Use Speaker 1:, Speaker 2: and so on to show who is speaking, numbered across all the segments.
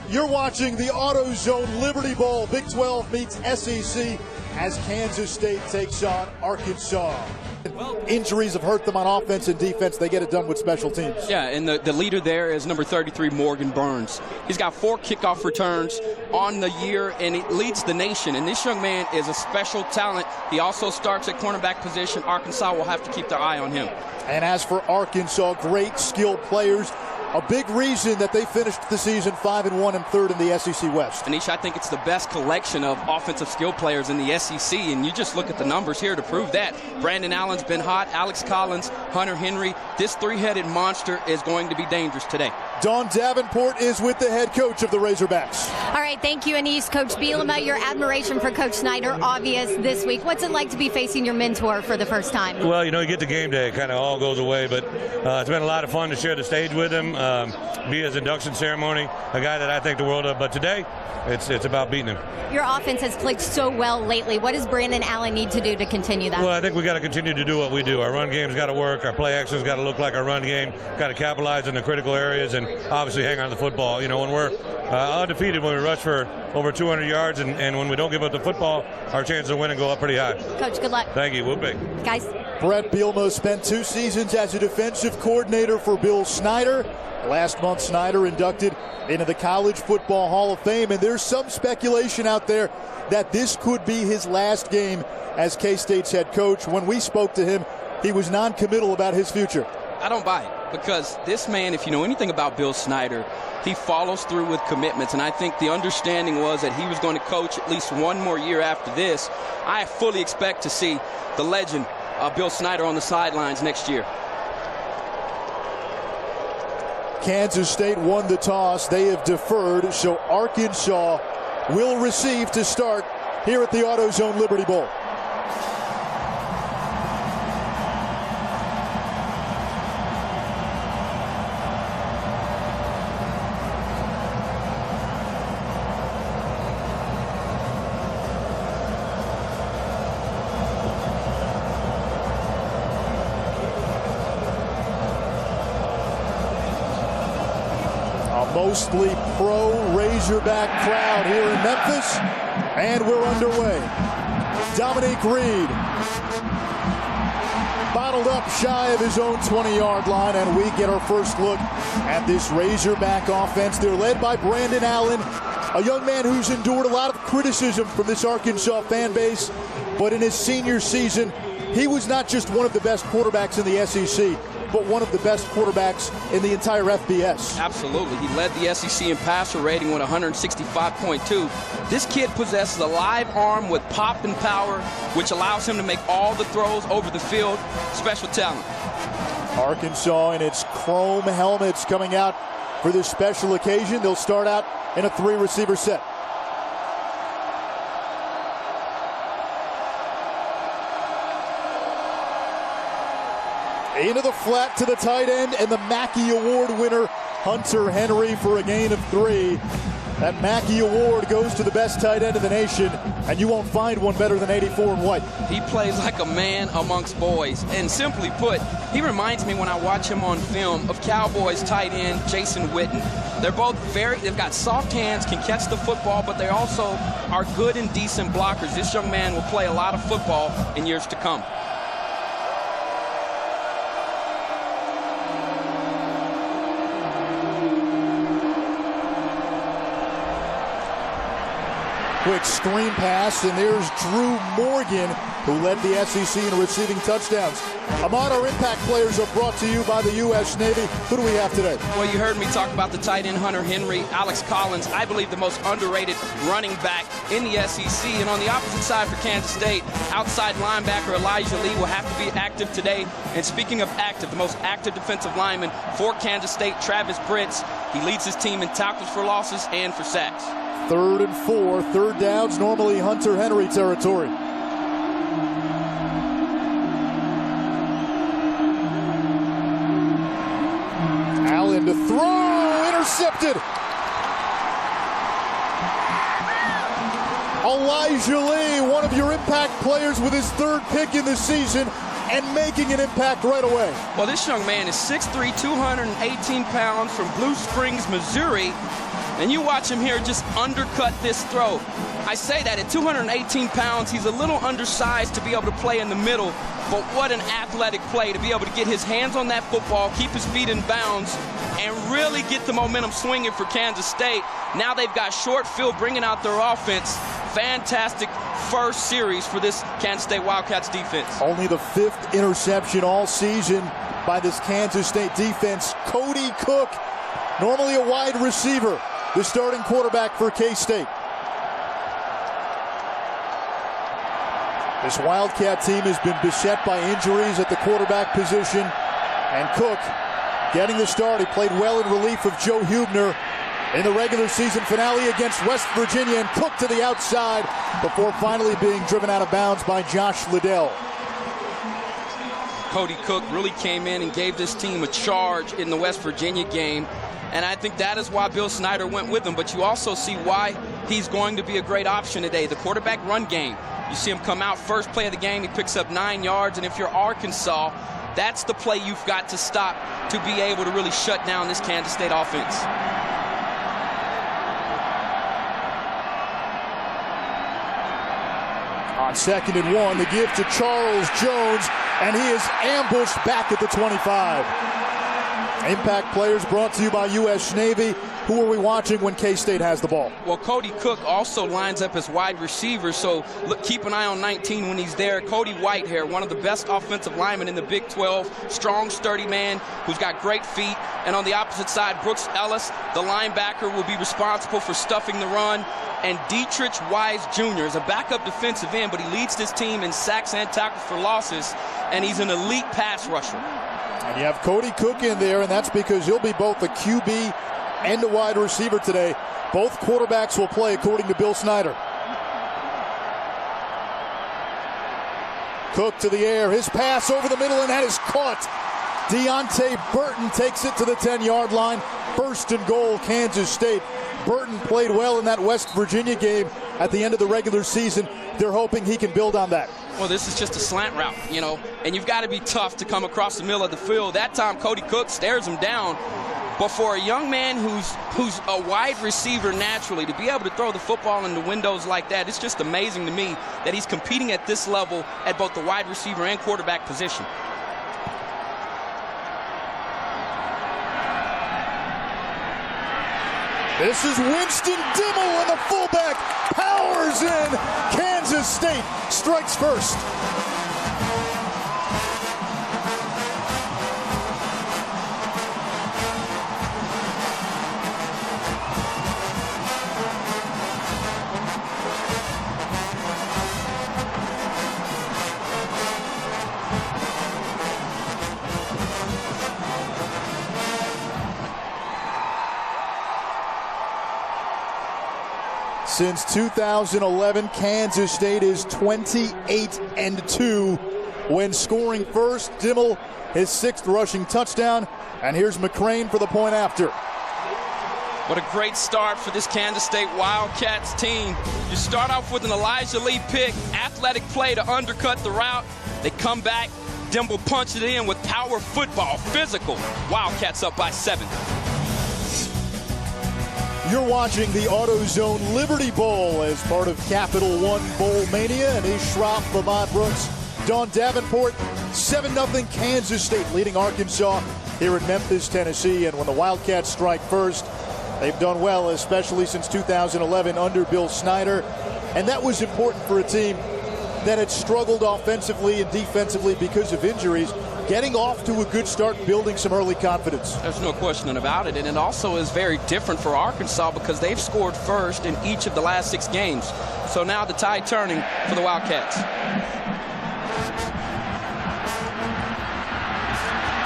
Speaker 1: You're watching the AutoZone Liberty Bowl. Big 12 meets SEC as Kansas State takes on Arkansas. Injuries have hurt them on offense and defense. They get it done with special teams.
Speaker 2: Yeah, and the leader there is number 33, Morgan Burns. He's got 4 kickoff returns on the year, and he leads the nation. And this young man is a special talent. He also starts at cornerback position. Arkansas will have to keep their eye on him.
Speaker 1: And as for Arkansas, great skilled players. A big reason that they finished the season 5-1 and third in the SEC West.
Speaker 2: Anish, I think it's the best collection of offensive skill players in the SEC, and you just look at the numbers here to prove that. Brandon Allen's been hot, Alex Collins, Hunter Henry. This three-headed monster is going to be dangerous today.
Speaker 1: Dawn Davenport is with the head coach of the Razorbacks.
Speaker 3: All right, thank you, Anish. Coach Bielema, your admiration for Coach Snyder, obvious this week. What's it like to be facing your mentor for the first time?
Speaker 4: Well, you know, you get to game day, it kind of all goes away, but it's been a lot of fun to share the stage with him, be his induction ceremony, a guy that I think the world of. But today, it's about beating him.
Speaker 3: Your offense has played so well lately. What does Brandon Allen need to do to continue that?
Speaker 4: Well, I think we got to continue to do what we do. Our run game's got to work. Our play action's got to look like our run game. Got to capitalize in the critical areas and obviously hang on to the football. You know, when we're undefeated, when we rush for over 200 yards, and when we don't give up the football, our chances of winning go up pretty high.
Speaker 3: Coach, good luck.
Speaker 4: Thank you. We'll be.
Speaker 3: Guys.
Speaker 1: Bret Bielema spent 2 seasons as a defensive coordinator for Bill Snyder. Last month, Snyder inducted into the College Football Hall of Fame, and there's some speculation out there that this could be his last game as K-State's head coach. When we spoke to him, he was non-committal about his future.
Speaker 2: I don't buy it, because this man, if you know anything about Bill Snyder, he follows through with commitments, and I think the understanding was that he was going to coach at least one more year after this. I fully expect to see the legend Bill Snyder on the sidelines next year.
Speaker 1: Kansas State won the toss. They have deferred, so Arkansas will receive to start here at the AutoZone Liberty Bowl. Mostly pro Razorback crowd here in Memphis, and we're underway. Dominique Reed bottled up shy of his own 20-yard line, and we get our first look at this Razorback offense. They're led by Brandon Allen, a young man who's endured a lot of criticism from this Arkansas fan base, but in his senior season, he was not just one of the best quarterbacks in the SEC, but one of the best quarterbacks in the entire FBS.
Speaker 2: Absolutely. He led the SEC in passer rating with 165.2. This kid possesses a live arm with pop and power, which allows him to make all the throws over the field. Special talent.
Speaker 1: Arkansas in its chrome helmets coming out for this special occasion. They'll start out in a 3-receiver set. Into the flat to the tight end, and the Mackey Award winner, Hunter Henry, for a gain of 3. That Mackey Award goes to the best tight end in the nation, and you won't find one better than 84 and white.
Speaker 2: He plays like a man amongst boys, and simply put, he reminds me when I watch him on film of Cowboys tight end Jason Witten. They're both they've got soft hands, can catch the football, but they also are good and decent blockers. This young man will play a lot of football in years to come.
Speaker 1: Quick screen pass, and there's Drew Morgan, who led the SEC in receiving touchdowns. Ahmad, our impact players are brought to you by the U.S. Navy. Who do we have today?
Speaker 2: Well, you heard me talk about the tight end Hunter Henry, Alex Collins, I believe the most underrated running back in the SEC. And on the opposite side for Kansas State, outside linebacker Elijah Lee will have to be active today. And speaking of active, the most active defensive lineman for Kansas State, Travis Britz. He leads his team in tackles for losses and for sacks.
Speaker 1: 3rd and 4, third downs, normally Hunter Henry territory. Allen to throw, intercepted. Elijah Lee, one of your impact players with his 3rd pick in the season, and making an impact right away.
Speaker 2: Well, this young man is 6'3", 218 pounds from Blue Springs, Missouri. And you watch him here just undercut this throw. I say that at 218 pounds, he's a little undersized to be able to play in the middle, but what an athletic play to be able to get his hands on that football, keep his feet in bounds, and really get the momentum swinging for Kansas State. Now they've got short field bringing out their offense. Fantastic first series for this Kansas State Wildcats defense.
Speaker 1: Only the 5th interception all season by this Kansas State defense. Cody Cook, normally a wide receiver, the starting quarterback for K-State. This Wildcat team has been beset by injuries at the quarterback position, and Cook getting the start. He played well in relief of Joe Huebner in the regular season finale against West Virginia, and Cook to the outside before finally being driven out of bounds by Josh Liddell.
Speaker 2: Cody Cook really came in and gave this team a charge in the West Virginia game, and I think that is why Bill Snyder went with him. But you also see why he's going to be a great option today. The quarterback run game. You see him come out first play of the game, he picks up 9 yards, and if you're Arkansas, that's the play you've got to stop to be able to really shut down this Kansas State offense.
Speaker 1: On 2nd and 1, the give to Charles Jones, and he is ambushed back at the 25. Impact players brought to you by U.S. Navy. Who are we watching when K-State has the ball?
Speaker 2: Well, Cody Cook also lines up as wide receiver, so look, keep an eye on 19 when he's there. Cody Whitehair, one of the best offensive linemen in the Big 12, strong, sturdy man who's got great feet. And on the opposite side, Brooks Ellis, the linebacker, will be responsible for stuffing the run. And Dietrich Wise Jr. is a backup defensive end, but he leads this team in sacks and tackles for losses, and he's an elite pass rusher.
Speaker 1: And you have Cody Cook in there, and that's because he'll be both a QB and a wide receiver today. Both quarterbacks will play, according to Bill Snyder. Cook to the air, his pass over the middle, and that is caught. Deontay Burton takes it to the 10-yard line. 1st and goal, Kansas State. Burton played well in that West Virginia game at the end of the regular season. They're hoping he can build on that.
Speaker 2: Well, this is just a slant route, you know, and you've got to be tough to come across the middle of the field. That time, Cody Cook stares him down. But for a young man who's a wide receiver naturally, to be able to throw the football in the windows like that, it's just amazing to me that he's competing at this level at both the wide receiver and quarterback position.
Speaker 1: This is Winston Dimmel, and the fullback powers in. Kansas State strikes first. Since 2011, Kansas State is 28-2 when scoring first. Dimmel, his 6th rushing touchdown, and here's McCrane for the point after.
Speaker 2: What a great start for this Kansas State Wildcats team. You start off with an Elijah Lee pick, athletic play to undercut the route. They come back, Dimmel punched it in with power football, physical. Wildcats up by 7.
Speaker 1: You're watching the AutoZone Liberty Bowl as part of Capital One Bowl Mania. And Ish Schroff, Lamont Brooks, Don Davenport. 7-0 Kansas State leading Arkansas here in Memphis, Tennessee. And when the Wildcats strike first, they've done well, especially since 2011 under Bill Snyder. And that was important for a team that had struggled offensively and defensively because of injuries. Getting off to a good start, building some early confidence.
Speaker 2: There's no question about it, and it also is very different for Arkansas because they've scored first in each of the last 6 games. So now the tide turning for the Wildcats.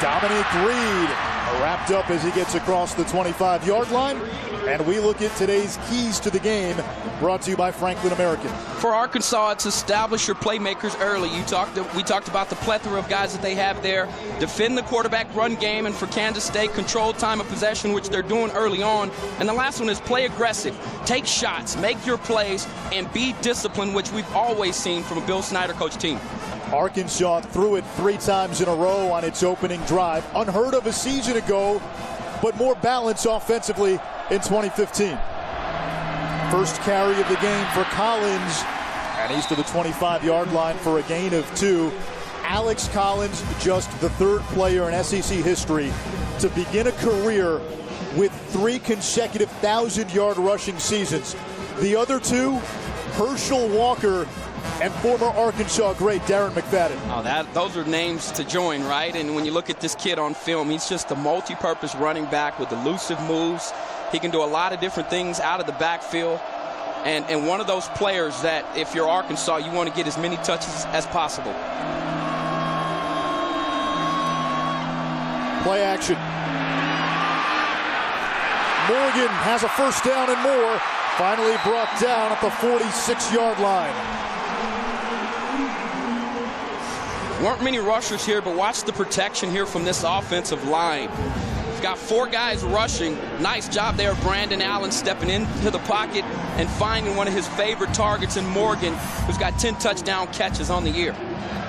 Speaker 1: Dominic Reed wrapped up as he gets across the 25-yard line. And we look at today's keys to the game, brought to you by Franklin American.
Speaker 2: For Arkansas, it's establish your playmakers early. We talked about the plethora of guys that they have there. Defend the quarterback run game, and for Kansas State, control time of possession, which they're doing early on. And the last one is play aggressive. Take shots, make your plays, and be disciplined, which we've always seen from a Bill Snyder coach team.
Speaker 1: Arkansas threw it 3 times in a row on its opening drive. Unheard of a season ago, but more balance offensively in 2015. First carry of the game for Collins, and he's to the 25-yard line for a gain of 2. Alex Collins, just the third player in SEC history to begin a career with 3 consecutive 1,000-yard rushing seasons. The other 2, Herschel Walker and former Arkansas great Darren McFadden.
Speaker 2: Oh, those are names to join, right? And when you look at this kid on film, he's just a multi-purpose running back with elusive moves. He can do a lot of different things out of the backfield. And one of those players that, if you're Arkansas, you want to get as many touches as possible.
Speaker 1: Play action. Morgan has a first down and more. Finally brought down at the 46-yard line.
Speaker 2: Weren't many rushers here, but watch the protection here from this offensive line. He's got 4 guys rushing. Nice job there, Brandon Allen stepping into the pocket and finding one of his favorite targets in Morgan, who's got 10 touchdown catches on the year.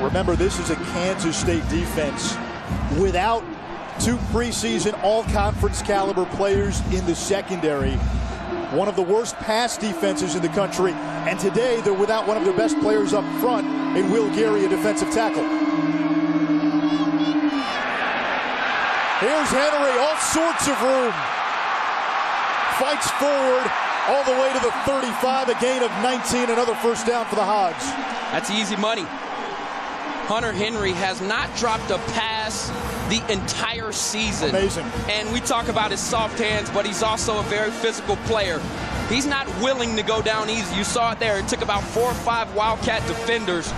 Speaker 1: Remember, this is a Kansas State defense without 2 preseason all-conference caliber players in the secondary. One of the worst pass defenses in the country, and today they're without one of their best players up front in Will Gary, a defensive tackle. Here's Henry, all sorts of room. Fights forward all the way to the 35, a gain of 19, another first down for the Hogs.
Speaker 2: That's easy money. Hunter Henry has not dropped a pass the entire season.
Speaker 1: Amazing.
Speaker 2: And we talk about his soft hands, but he's also a very physical player. He's not willing to go down easy. You saw it there. It took about 4 or 5 Wildcat defenders.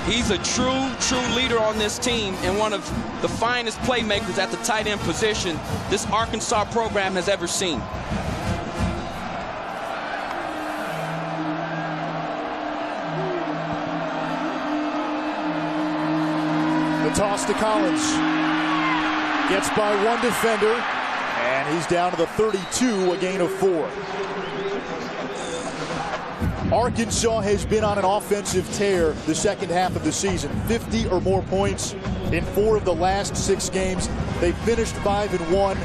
Speaker 2: He's a true leader on this team and one of the finest playmakers at the tight end position this Arkansas program has ever seen.
Speaker 1: The toss to Collins. Gets by 1 defender, and he's down to the 32, a gain of 4. Arkansas has been on an offensive tear the second half of the season. 50 or more points in 4 of the last 6 games. They finished 5-1.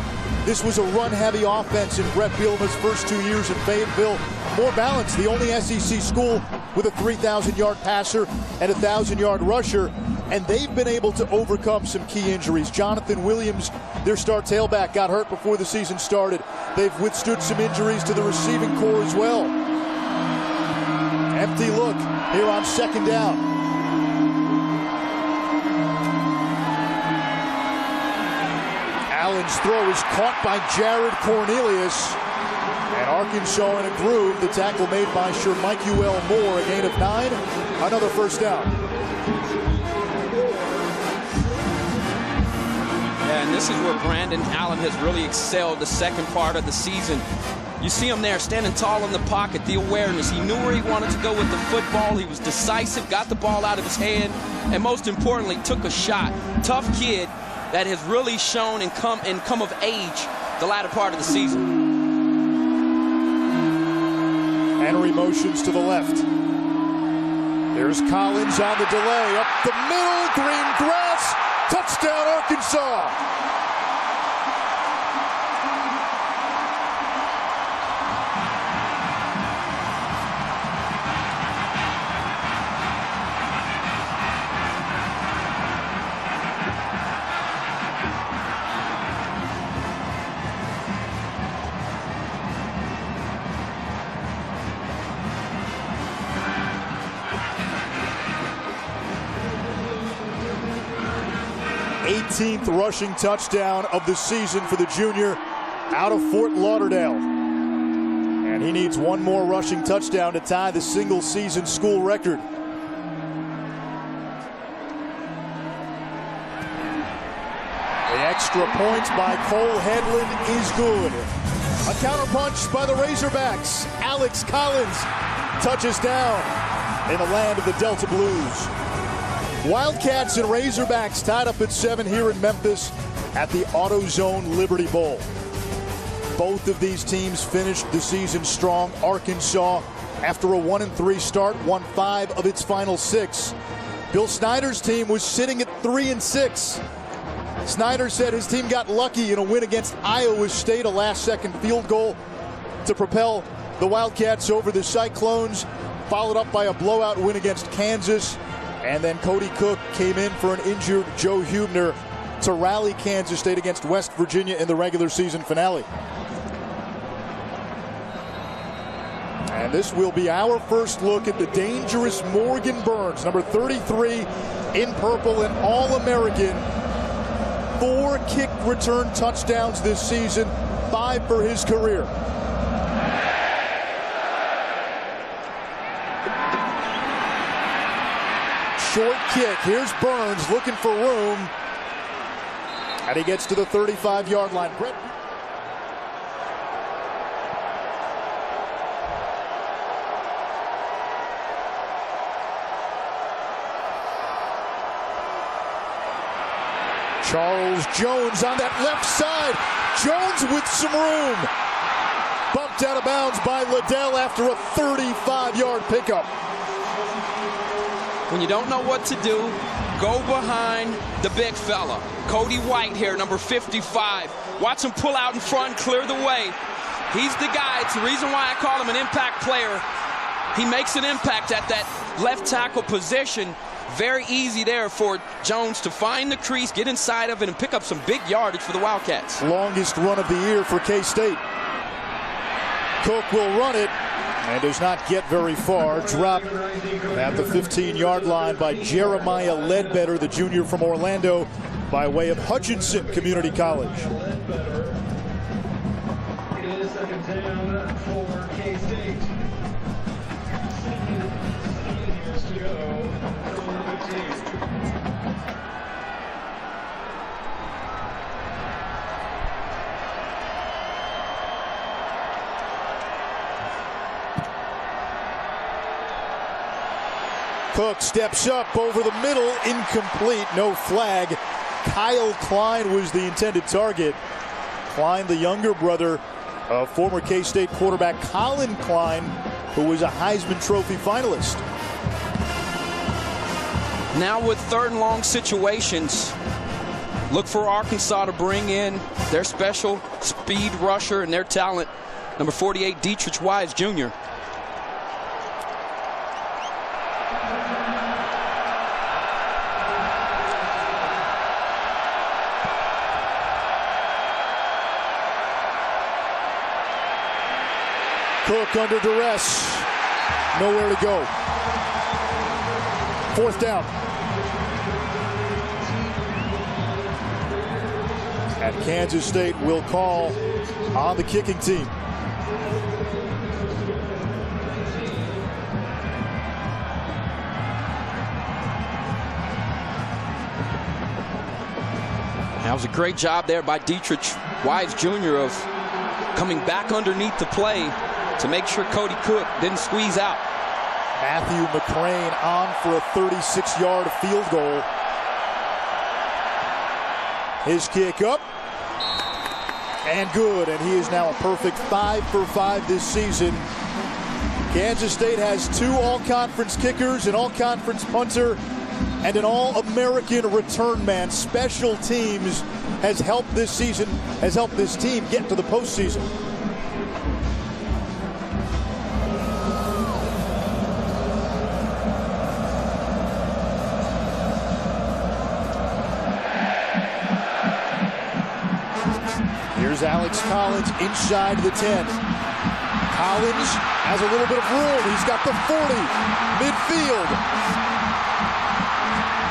Speaker 1: This was a run-heavy offense in Bret Bielema's first 2 years in Fayetteville. More balanced, the only SEC school with a 3,000-yard passer and a 1,000-yard rusher. And they've been able to overcome some key injuries. Jonathan Williams, their star tailback, got hurt before the season started. They've withstood some injuries to the receiving corps as well. Empty look here on second down. Allen's throw is caught by Jared Cornelius. And Arkansas in a groove. The tackle made by Shermichael Moore, a gain of 9. Another first down.
Speaker 2: And this is where Brandon Allen has really excelled the second part of the season. You see him there standing tall in the pocket, the awareness. He knew where he wanted to go with the football. He was decisive, got the ball out of his hand, and most importantly, took a shot. Tough kid that has really shown and come of age the latter part of the season.
Speaker 1: Henry motions to the left. There's Collins on the delay. Up the middle, green grass. Touchdown, Arkansas. th rushing touchdown of the season for the junior out of Fort Lauderdale. And he needs 1 more rushing touchdown to tie the single season school record. The extra point by Cole Headland is good. A counterpunch by the Razorbacks. Alex Collins touches down in the land of the Delta Blues. Wildcats and Razorbacks tied up at 7 here in Memphis at the AutoZone Liberty Bowl. Both of these teams finished the season strong. Arkansas, after a 1-3 start, won 5 of its final 6. Bill Snyder's team was sitting at 3-6. Snyder said his team got lucky in a win against Iowa State, a last-second field goal to propel the Wildcats over the Cyclones, followed up by a blowout win against Kansas. And then Cody Cook came in for an injured Joe Huebner to rally Kansas State against West Virginia in the regular season finale. And this will be our first look at the dangerous Morgan Burns, number 33 in purple, and All-American. 4 kick return touchdowns this season, 5 for his career. Short kick. Here's Burns looking for room. And he gets to the 35-yard line. Bret. Charles Jones on that left side. Jones with some room. Bumped out of bounds by Liddell after a 35-yard pickup.
Speaker 2: When you don't know what to do, go behind the big fella. Cody White here, number 55. Watch him pull out in front, clear the way. He's the guy. It's the reason why I call him an impact player. He makes an impact at that left tackle position. Very easy there for Jones to find the crease, get inside of it, and pick up some big yardage for the Wildcats.
Speaker 1: Longest run of the year for K-State. Cook will run it and does not get very far. Dropped at the 15-yard line by Jeremiah Ledbetter, the junior from Orlando, by way of Hutchinson Community College.
Speaker 5: It is second down for K-State. 7 years to go.
Speaker 1: Cook steps up over the middle, incomplete, no flag. Kyle Klein was the intended target. Klein, the younger brother of former K-State quarterback Colin Klein, who was a Heisman Trophy finalist.
Speaker 2: Now with third and long situations, look for Arkansas to bring in their special speed rusher and their talent, number 48, Dietrich Wise Jr.
Speaker 1: Cook under duress. Nowhere to go. 4th down. And Kansas State will call on the kicking team.
Speaker 2: That was a great job there by Dietrich Wise Jr. of coming back underneath the play to make sure Cody Cook didn't squeeze out.
Speaker 1: Matthew McCrane on for a 36-yard field goal. His kick up and good, and he is now a perfect 5 for 5 this season. Kansas State has 2 all-conference kickers, an all-conference punter, and an all-American return man. Special teams has helped this team get to the postseason. Here's Alex Collins inside the 10. Collins has a little bit of room. He's got the 40, midfield.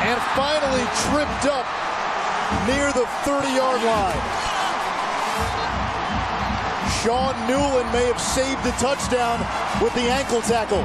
Speaker 1: And finally tripped up near the 30-yard line. Sean Newland may have saved the touchdown with the ankle tackle.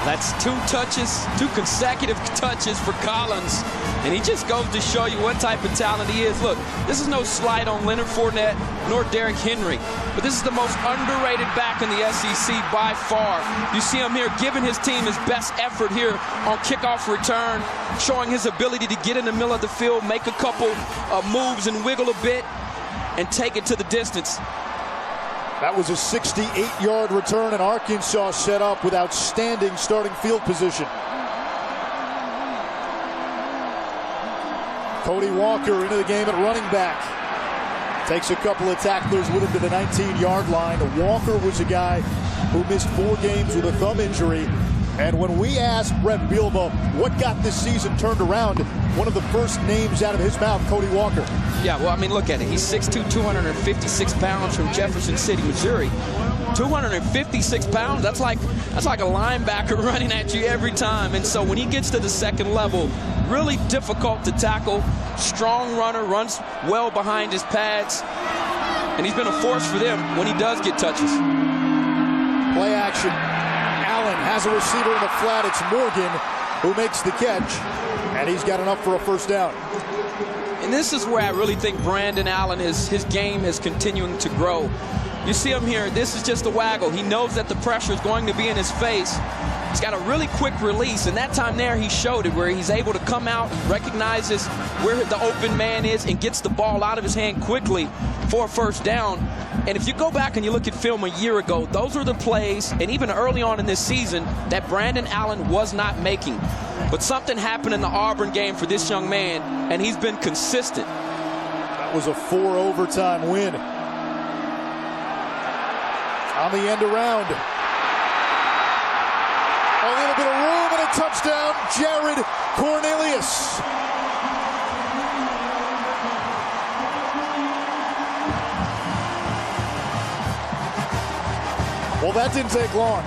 Speaker 2: That's 2 touches, 2 consecutive touches for Collins. And he just goes to show you what type of talent he is. Look, this is no slight on Leonard Fournette nor Derrick Henry, but this is the most underrated back in the SEC by far. You see him here giving his team his best effort here on kickoff return, showing his ability to get in the middle of the field, make a couple moves and wiggle a bit, and take it to the distance.
Speaker 1: That was a 68-yard return, and Arkansas set up with outstanding starting field position. Cody Walker into the game at running back. Takes a couple of tacklers with him to the 19-yard line. Walker was a guy who missed 4 games with a thumb injury. And when we asked Bret Bielema what got this season turned around, one of the first names out of his mouth, Cody Walker.
Speaker 2: Yeah, well, I mean, look at it. He's 6'2", 256 pounds from Jefferson City, Missouri. 256 pounds, that's like a linebacker running at you every time. And so when he gets to the second level, really difficult to tackle. Strong runner, runs well behind his pads. And he's been a force for them when he does get touches.
Speaker 1: Play action. Allen has a receiver in the flat. It's Morgan who makes the catch, and he's got enough for a first down.
Speaker 2: And this is where I really think Brandon Allen, his game is continuing to grow. You see him here, this is just a waggle. He knows that the pressure is going to be in his face. He's got a really quick release, and that time there he showed it, where he's able to come out, recognizes where the open man is, and gets the ball out of his hand quickly for a first down. And if you go back and you look at film a year ago, those were the plays, and even early on in this season, that Brandon Allen was not making. But something happened in the Auburn game for this young man, and he's been consistent.
Speaker 1: That was a 4-overtime win. On the end around. A little bit of room and a touchdown, Jared Cornelius. Well, that didn't take long.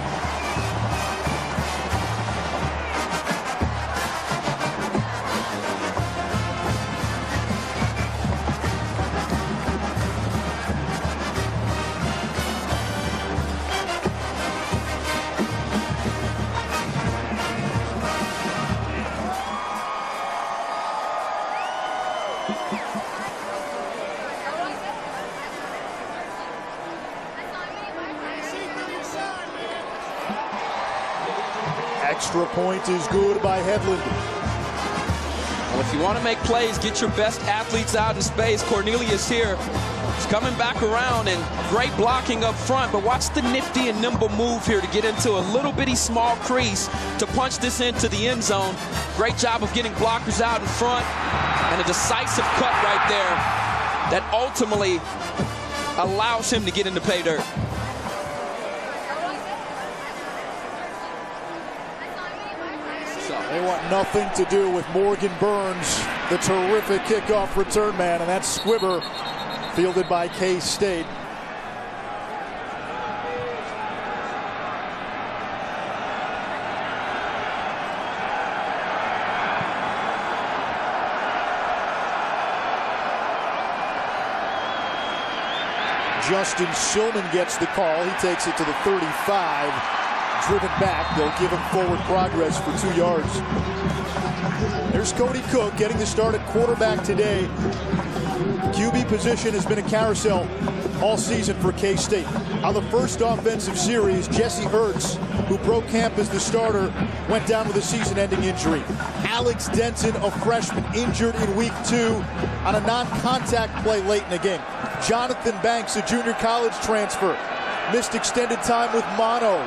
Speaker 1: Extra point is good by Headland.
Speaker 2: Well, if you want to make plays, get your best athletes out in space. Cornelius here. He's coming back around, and great blocking up front, but watch the nifty and nimble move here to get into a little bitty small crease to punch this into the end zone. Great job of getting blockers out in front, and a decisive cut right there that ultimately allows him to get into pay dirt.
Speaker 1: They want nothing to do with Morgan Burns, the terrific kickoff return man, and that's Squibber, fielded by K-State. Justin Shillman gets the call. He takes it to the 35. Driven back, they'll give him forward progress for 2 yards. There's Cody Cook getting the start at quarterback today. QB position has been a carousel all season for K-State. On the first offensive series, Jesse Ertz, who broke camp as the starter, went down with a season-ending injury. Alex Denton, a freshman, injured in week 2 on a non-contact play late in the game. Jonathan Banks, a junior college transfer, missed extended time with mono.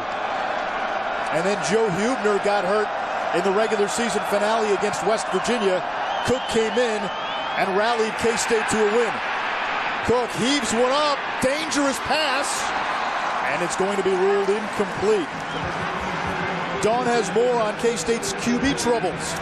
Speaker 1: And then Joe Huebner got hurt in the regular season finale against West Virginia. Cook came in and rallied K-State to a win. Cook heaves one up, dangerous pass, and it's going to be ruled incomplete. Dawn has more on K-State's QB troubles.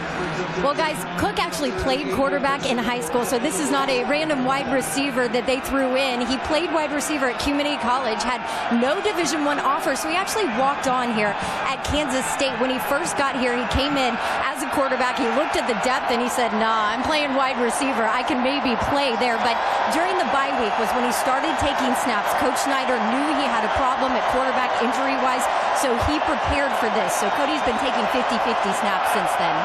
Speaker 3: Well, guys, Cook actually played quarterback in high school, so this is not a random wide receiver that they threw in. He played wide receiver at Community College, had no Division I offer, so he actually walked on here at Kansas State. When he first got here, he came in as a quarterback. He looked at the depth and he said, nah, I'm playing wide receiver. I can maybe play there. But during the bye week was when he started taking snaps. Coach Snyder knew he had a problem at quarterback injury-wise, so he prepared for this. So Cody's been taking 50-50 snaps since then.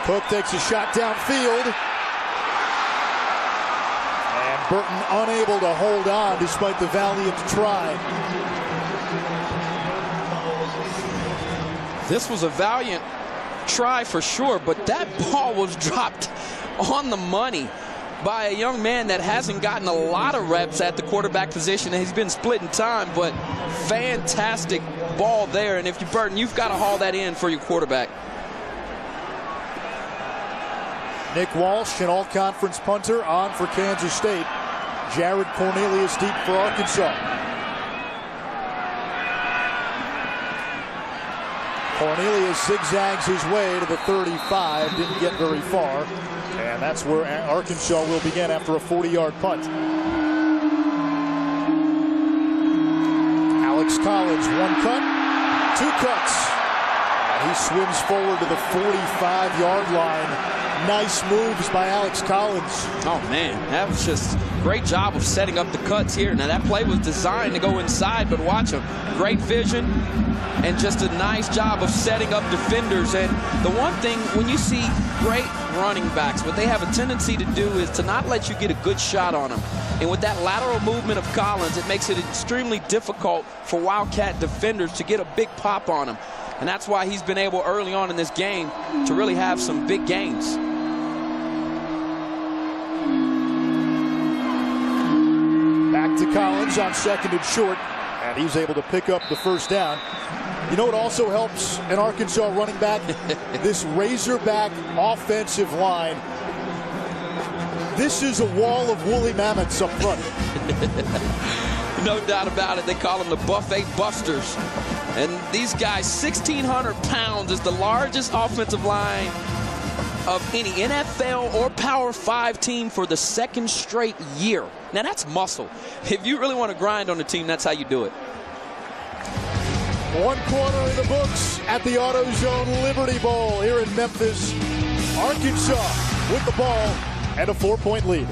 Speaker 1: Cook takes a shot downfield. And Burton unable to hold on despite the valiant try.
Speaker 2: This was a valiant try for sure, but that ball was dropped on the money by a young man that hasn't gotten a lot of reps at the quarterback position, and he's been splitting time, but fantastic ball there. And if you're Burton, you've got to haul that in for your quarterback.
Speaker 1: Nick Walsh, an all-conference punter, on for Kansas State. Jared Cornelius deep for Arkansas. Cornelius zigzags his way to the 35, didn't get very far. And that's where Arkansas will begin after a 40-yard punt. Alex Collins, one cut, two cuts. And he swims forward to the 45-yard line. Nice moves by Alex Collins.
Speaker 2: Oh, man, that was just a great job of setting up the cuts here. Now, that play was designed to go inside, but watch him. Great vision and just a nice job of setting up defenders. And the one thing, when you see great running backs, what they have a tendency to do is to not let you get a good shot on them. And with that lateral movement of Collins, it makes it extremely difficult for Wildcat defenders to get a big pop on him. And that's why he's been able early on in this game to really have some big gains.
Speaker 1: Back to Collins on second and short, and he's able to pick up the first down. You know what also helps an Arkansas running back? This Razorback offensive line. This is a wall of woolly mammoths up front.
Speaker 2: No doubt about it. They call them the Buffet Busters. And these guys, 1,600 pounds is the largest offensive line of any NFL or Power 5 team for the second straight year. Now, that's muscle. If you really want to grind on the team, that's how you do it.
Speaker 1: One quarter in the books at the AutoZone Liberty Bowl here in Memphis. Arkansas with the ball and a 4-point lead.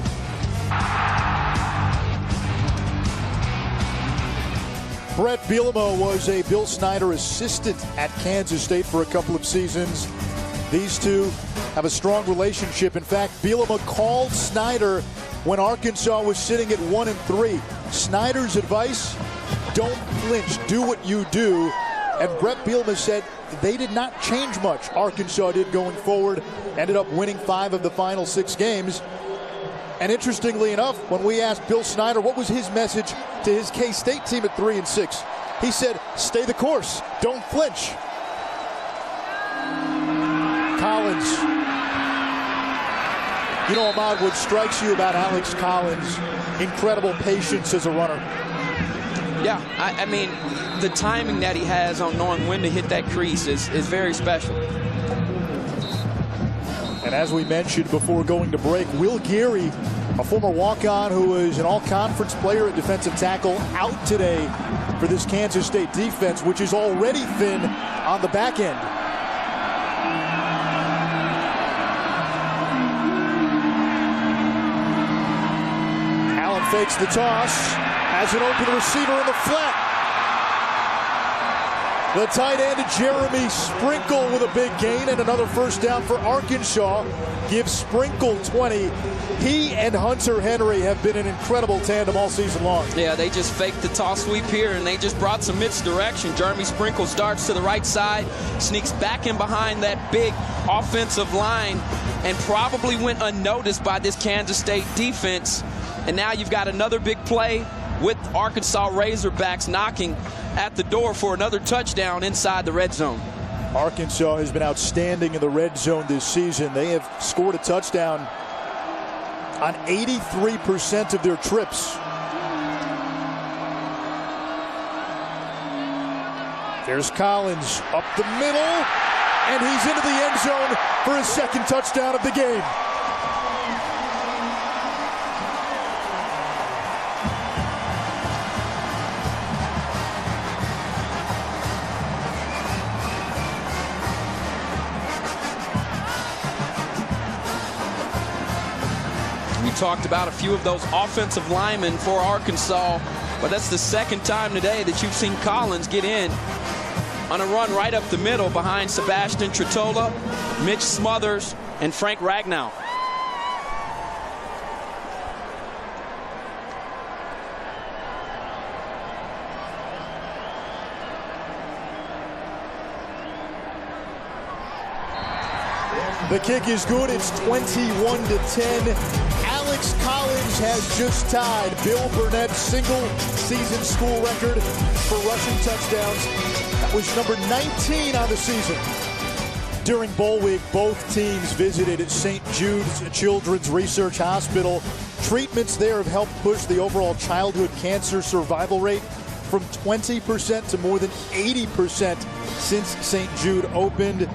Speaker 1: Bret Bielema was a Bill Snyder assistant at Kansas State for a couple of seasons. These two have a strong relationship. In fact, Bielema called Snyder when Arkansas was sitting at 1-3. Snyder's advice: don't flinch, do what you do. And Bret Bielema said they did not change much. Arkansas did going forward, ended up winning 5 of the final 6 games. And interestingly enough, when we asked Bill Snyder what was his message to his K-State team at 3-6, he said, stay the course, don't flinch. Collins. You know, Ahmad, what strikes you about Alex Collins? Incredible patience as a runner.
Speaker 2: Yeah, I mean, the timing that he has on knowing when to hit that crease is very special.
Speaker 1: And as we mentioned before going to break, Will Geary, a former walk-on who is an all-conference player at defensive tackle, out today for this Kansas State defense, which is already thin on the back end. Allen fakes the toss, has an open receiver in the flat. The tight end, Jeremy Sprinkle, with a big gain and another first down for Arkansas. Gives Sprinkle 20. He and Hunter Henry have been an incredible tandem all season long.
Speaker 2: Yeah, they just faked the toss sweep here, and they just brought some misdirection. Jeremy Sprinkle starts to the right side, sneaks back in behind that big offensive line, and probably went unnoticed by this Kansas State defense. And now you've got another big play with Arkansas Razorbacks knocking at the door for another touchdown inside the red zone.
Speaker 1: Arkansas has been outstanding in the red zone this season. They have scored a touchdown on 83% of their trips. There's Collins up the middle, and he's into the end zone for his second touchdown of the game.
Speaker 2: Talked about a few of those offensive linemen for Arkansas, but that's the second time today that you've seen Collins get in on a run right up the middle behind Sebastian Tretola, Mitch Smothers, and Frank Ragnow.
Speaker 1: The kick is good. It's 21-10. Alex Collins has just tied Bill Burnett's single-season school record for rushing touchdowns. That was number 19 on the season. During bowl week, both teams visited St. Jude's Children's Research Hospital. Treatments there have helped push the overall childhood cancer survival rate from 20% to more than 80% since St. Jude opened.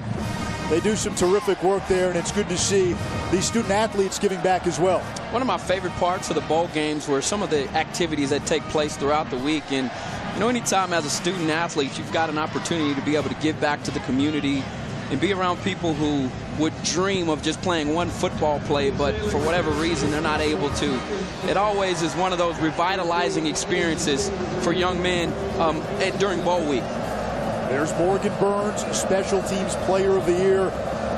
Speaker 1: They do some terrific work there, and it's good to see these student athletes giving back as well.
Speaker 2: One of my favorite parts of the bowl games were some of the activities that take place throughout the week. And, you know, anytime as a student athlete, you've got an opportunity to be able to give back to the community and be around people who would dream of just playing one football play, but for whatever reason, they're not able to. It always is one of those revitalizing experiences for young men during bowl week.
Speaker 1: There's Morgan Burns, Special Teams Player of the Year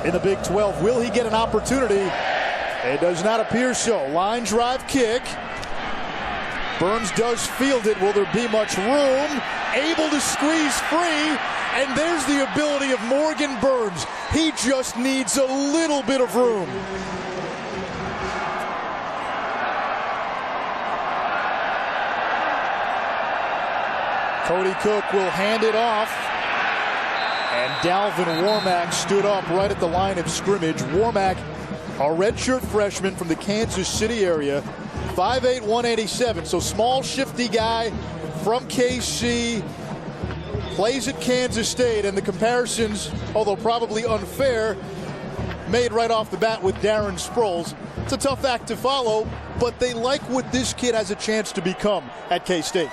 Speaker 1: in the Big 12. Will he get an opportunity? It does not appear so. Line drive kick. Burns does field it. Will there be much room? Able to squeeze free. And there's the ability of Morgan Burns. He just needs a little bit of room. Cody Cook will hand it off. And Dalvin Warmack stood up right at the line of scrimmage. Warmack, a redshirt freshman from the Kansas City area, 5'8", 187. So small, shifty guy from KC. Plays at Kansas State, and the comparisons, although probably unfair, made right off the bat with Darren Sproles. It's a tough act to follow, but they like what this kid has a chance to become at K-State.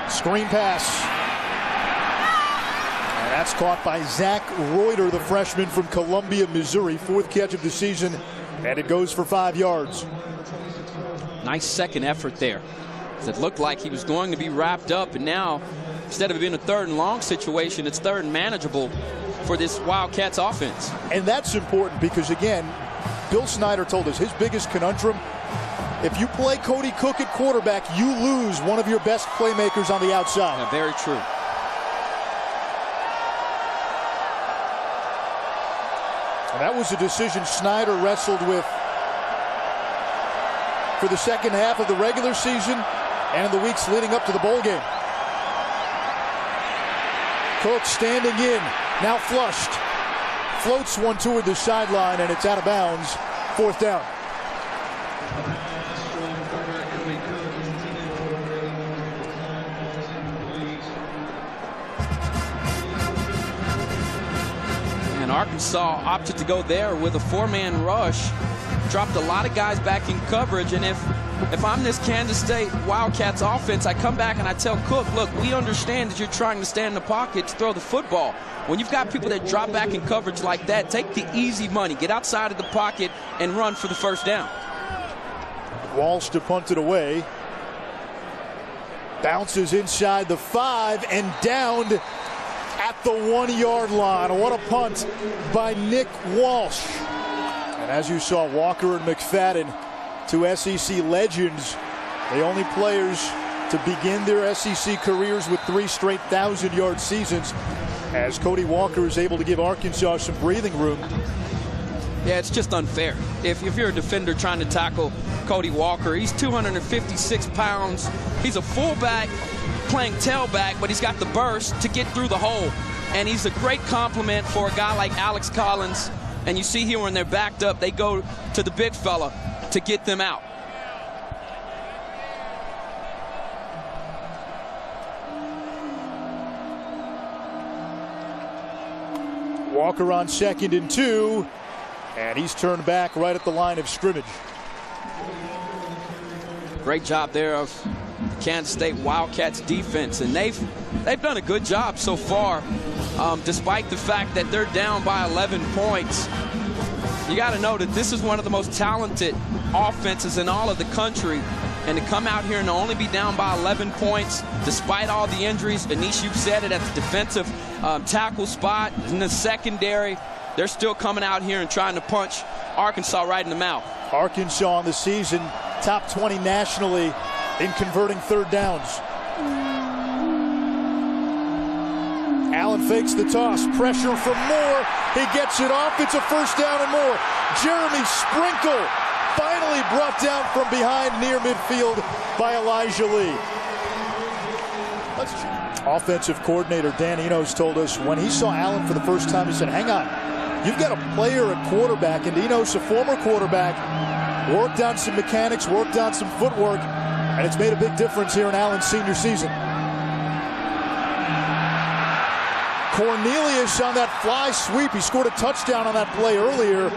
Speaker 1: Screen pass. And that's caught by Zach Reuter, the freshman from Columbia, Missouri. 4th catch of the season, and it goes for 5 yards.
Speaker 2: Nice second effort there. It looked like he was going to be wrapped up, and now, instead of it being a 3rd and long situation, it's 3rd and manageable for this Wildcats offense.
Speaker 1: And that's important because, again, Bill Snyder told us his biggest conundrum: if you play Cody Cook at quarterback, you lose one of your best playmakers on the outside.
Speaker 2: Yeah, very true.
Speaker 1: And that was a decision Snyder wrestled with for the second half of the regular season and in the weeks leading up to the bowl game. Cook standing in, now flushed. Floats one toward the sideline, and it's out of bounds. 4th down.
Speaker 2: And Arkansas opted to go there with a 4-man rush. Dropped a lot of guys back in coverage, and if I'm this Kansas State Wildcats offense, I come back and I tell Cook, look, we understand that you're trying to stand in the pocket to throw the football. When you've got people that drop back in coverage like that, take the easy money, get outside of the pocket and run for the 1st down.
Speaker 1: Walsh to punt it away. Bounces inside the 5 and downed at the 1-yard line. What a punt by Nick Walsh. And as you saw, Walker and McFadden, 2 SEC legends, the only players to begin their SEC careers with 3 straight 1,000-yard seasons, as Cody Walker is able to give Arkansas some breathing room.
Speaker 2: Yeah, it's just unfair. If you're a defender trying to tackle Cody Walker, he's 256 pounds. He's a fullback playing tailback, but he's got the burst to get through the hole. And he's a great compliment for a guy like Alex Collins. And you see here when they're backed up, they go to the big fella to get them out.
Speaker 1: Walker on 2nd and 2, and he's turned back right at the line of scrimmage.
Speaker 2: Great job there of the Kansas State Wildcats defense, and they've done a good job so far, despite the fact that they're down by 11 points. You got to know that this is one of the most talented offenses in all of the country, and to come out here and only be down by 11 points, despite all the injuries. Anish, you've said it, at the defensive tackle spot, in the secondary, they're still coming out here and trying to punch Arkansas right in the mouth.
Speaker 1: Arkansas on the season, top 20 nationally in converting 3rd downs. Allen fakes the toss, pressure from Moore, He gets it off. It's a first down and more. Jeremy Sprinkle finally brought down from behind near midfield by Elijah Lee. Offensive coordinator Dan Enos told us when he saw Allen for the first time, he said, hang on, you've got a player at quarterback, and Enos, a former quarterback, worked on some mechanics, worked on some footwork, and it's made a big difference here in Allen's senior season. Cornelius on that fly sweep. He scored a touchdown on that play earlier.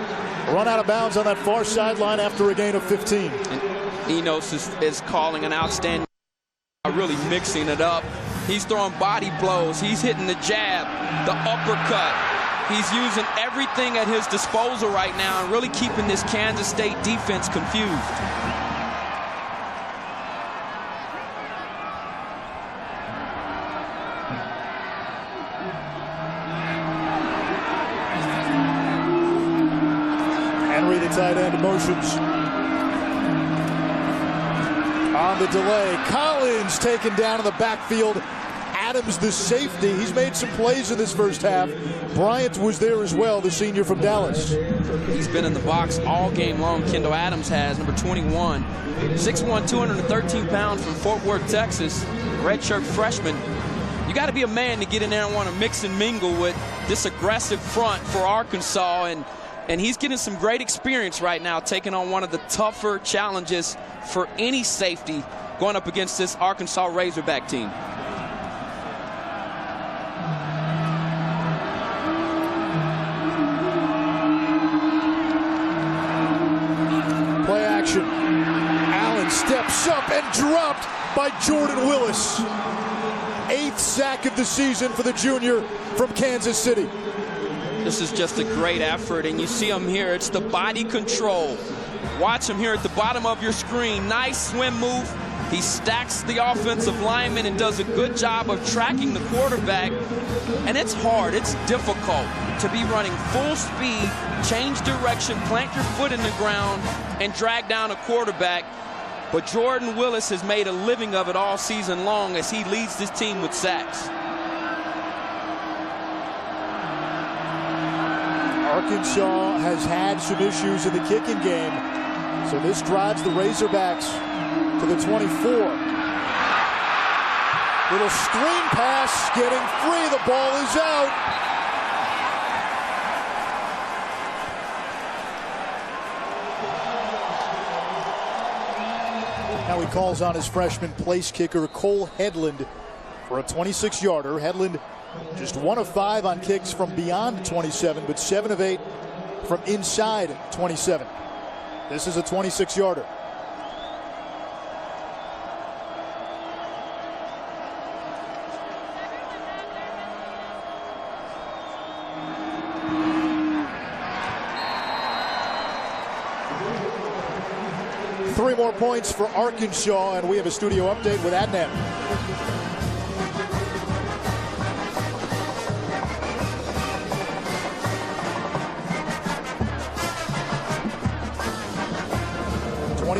Speaker 1: Run out of bounds on that far sideline after a gain of 15.
Speaker 2: And Enos is calling an outstanding, really mixing it up. He's throwing body blows. He's hitting the jab, the uppercut. He's using everything at his disposal right now and really keeping this Kansas State defense confused.
Speaker 1: Henry, the tight end, motions. On the delay, Collins taken down in the backfield. Adams, the safety, he's made some plays in this first half. Bryant was there as well, the senior from Dallas.
Speaker 2: He's been in the box all game long. Kendall Adams has, number 21. 6'1", 213 pounds from Fort Worth, Texas. Redshirt freshman. You got to be a man to get in there and want to mix and mingle with this aggressive front for Arkansas. And he's getting some great experience right now, taking on one of the tougher challenges for any safety going up against this Arkansas Razorback team.
Speaker 1: Play action. Allen steps up and dropped by Jordan Willis. 8th sack of the season for the junior from Kansas City.
Speaker 2: This is just a great effort, and you see him here. It's the body control. Watch him here at the bottom of your screen. Nice swim move. He stacks the offensive lineman and does a good job of tracking the quarterback. And it's hard, it's difficult to be running full speed, change direction, plant your foot in the ground, and drag down a quarterback. But Jordan Willis has made a living of it all season long as he leads this team with sacks.
Speaker 1: Arkansas has had some issues in the kicking game, so this drives the Razorbacks to the 24. Little screen pass, getting free. The ball is out. Now he calls on his freshman place kicker, Cole Headland, for a 26-yarder. Headland just 1 of 5 on kicks from beyond 27, but 7 of 8 from inside 27. This is a 26-yarder. Three more points for Arkansas, and we have a studio update with Adnan.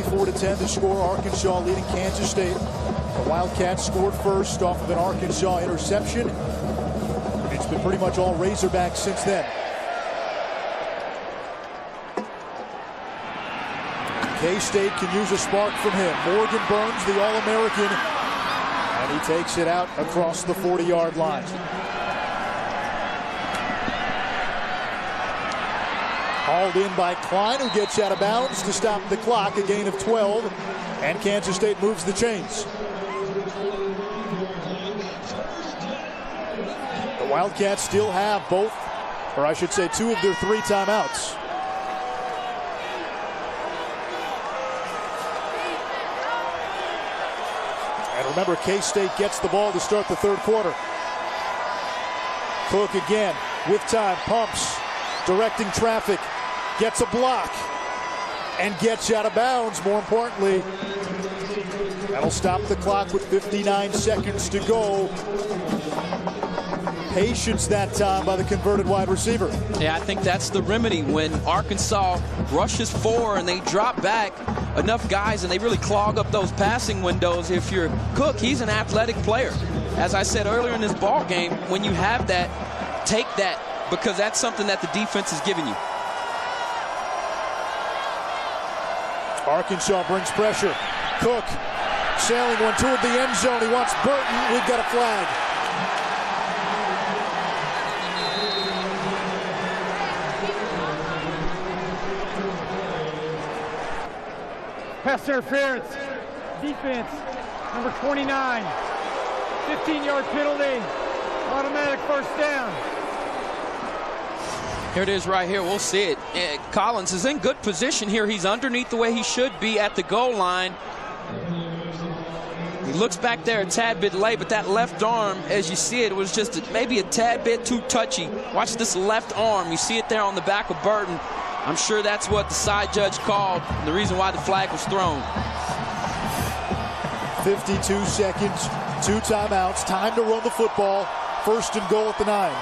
Speaker 1: (24-10) the score. Arkansas leading Kansas State. The Wildcats scored first off of an Arkansas interception. It's been pretty much all Razorbacks since then. K-State can use a spark from him. Morgan Burns, the All-American, and he takes it out across the 40-yard line. Hauled in by Klein, who gets out of bounds to stop the clock. A gain of 12, and Kansas State moves the chains. The Wildcats still have both, or I should say 2 of their 3 timeouts. And remember, K-State gets the ball to start the third quarter. Cook again, with time, pumps, directing traffic, gets a block, and gets out of bounds. More importantly, that'll stop the clock with 59 seconds to go. Patience that time by the converted wide receiver.
Speaker 2: Yeah, I think that's the remedy when Arkansas rushes 4 and they drop back enough guys and they really clog up those passing windows. If you're Cook, he's an athletic player. As I said earlier in this ball game, when you have that, take that because that's something that the defense is giving you.
Speaker 1: Arkansas brings pressure. Cook sailing one toward the end zone. He wants Burton. We've got a flag.
Speaker 6: Pass interference. Defense, number 29. 15-yard penalty. Automatic first down.
Speaker 2: Here it is right here. We'll see it. Collins is in good position here. He's underneath the way he should be at the goal line. He looks back there a tad bit late, but that left arm, as you see it, was just maybe a tad bit too touchy. Watch this left arm. You see it there on the back of Burton. I'm sure that's what the side judge called, the reason why the flag was thrown.
Speaker 1: 52 seconds, 2 timeouts, time to run the football. First and goal at the 9.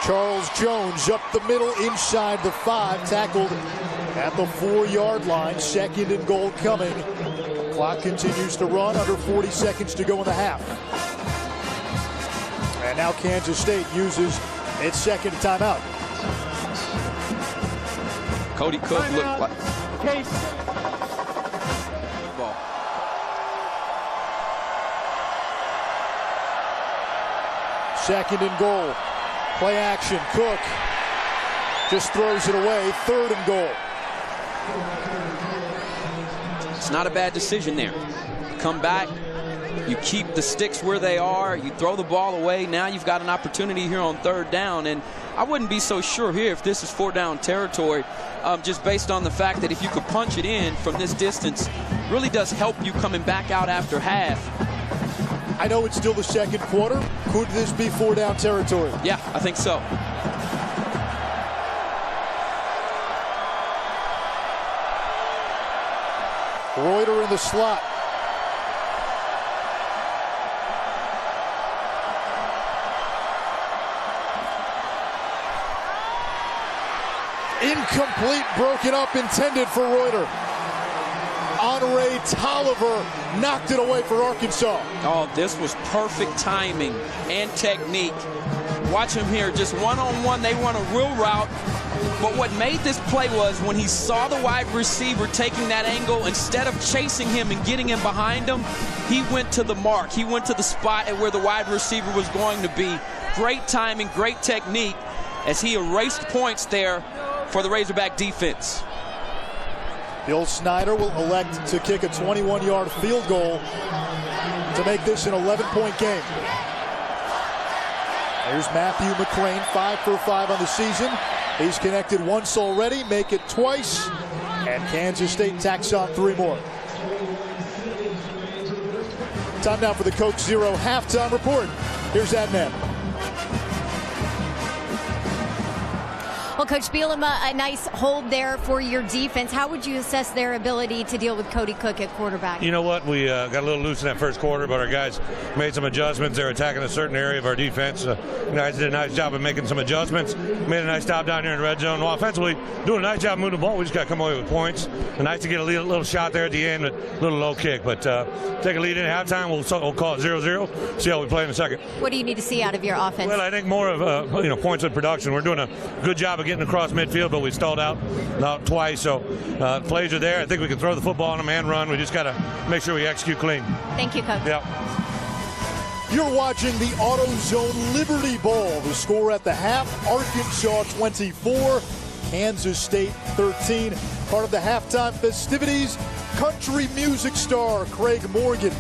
Speaker 1: Charles Jones up the middle inside the 5, tackled at the 4-yard line. Second and goal coming. Clock continues to run, under 40 seconds to go in the half. And now Kansas State uses its second timeout.
Speaker 2: Cody Cook looked like...
Speaker 6: Case.
Speaker 2: Ball.
Speaker 1: Second and goal. Play action. Cook just throws it away. Third and goal.
Speaker 2: It's not a bad decision there. You come back, you keep the sticks where they are, you throw the ball away. Now you've got an opportunity here on third down, and I wouldn't be so sure here if this is 4-down territory, just based on the fact that if you could punch it in from this distance, really does help you coming back out after half.
Speaker 1: I know it's still the second quarter. Could this be 4-down territory?
Speaker 2: Yeah, I think so.
Speaker 1: Reuter in the slot. Incomplete, broken up, intended for Reuter. Andre Tolliver knocked it away for Arkansas.
Speaker 2: Oh, this was perfect timing and technique. Watch him here, just one-on-one. They run a real route. But what made this play was when he saw the wide receiver taking that angle, instead of chasing him and getting him behind him, he went to the mark. He went to the spot at where the wide receiver was going to be. Great timing, great technique as he erased points there for the Razorback defense.
Speaker 1: Bill Snyder will elect to kick a 21-yard field goal to make this an 11-point game. There's Matthew McCrane, 5 for 5 on the season. He's connected once already, make it twice, and Kansas State tacks on 3 more. Time now for the Coke Zero halftime report. Here's that man.
Speaker 3: Well, Coach Bielema, a nice hold there for your defense. How would you assess their ability to deal with Cody Cook at quarterback?
Speaker 4: You know what? We got a little loose in that first quarter, but our guys made some adjustments. They're attacking a certain area of our defense. Guys did a nice job of making some adjustments. Made a nice stop down here in the red zone. Well, offensively, doing a nice job moving the ball. We just got to come away with points. And nice to get a little shot there at the end, a little low kick. But take a lead in at halftime. We'll call it 0-0. See how we play in a second.
Speaker 3: What do you need to see out of your offense?
Speaker 4: Well, I think more of points of production. We're doing a good job of getting across midfield, but we stalled out twice. So plays are there. I think we can throw the football on them and run. We just got to make sure we execute clean.
Speaker 3: Thank you, Coach.
Speaker 4: Yep.
Speaker 1: You're watching the AutoZone Liberty Bowl. The score at the half, Arkansas 24, Kansas State 13. Part of the halftime festivities, country music star Craig Morgan.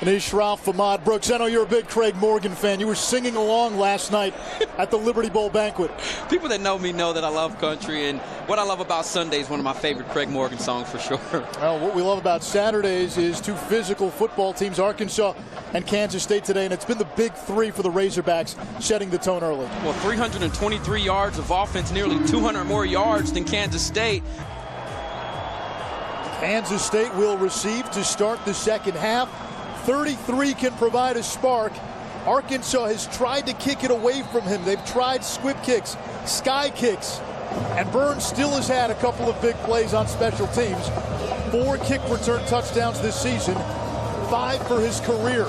Speaker 1: Anish Ralph, Ahmad Brooks. I know you're a big Craig Morgan fan. You were singing along last night at the Liberty Bowl banquet.
Speaker 2: People that know me know that I love country, and what I love about Sunday is one of my favorite Craig Morgan songs for sure.
Speaker 1: Well, what we love about Saturdays is 2 physical football teams, Arkansas and Kansas State today, and it's been the big 3 for the Razorbacks, setting the tone early.
Speaker 2: Well, 323 yards of offense, nearly 200 more yards than Kansas State.
Speaker 1: Kansas State will receive to start the second half. 33 can provide a spark. Arkansas has tried to kick it away from him. They've tried squib kicks, sky kicks, and Burns still has had a couple of big plays on special teams. 4 kick return touchdowns this season, 5 for his career.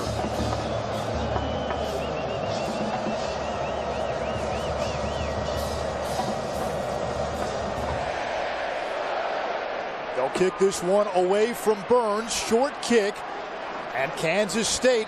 Speaker 1: They'll kick this one away from Burns. Short kick. And Kansas State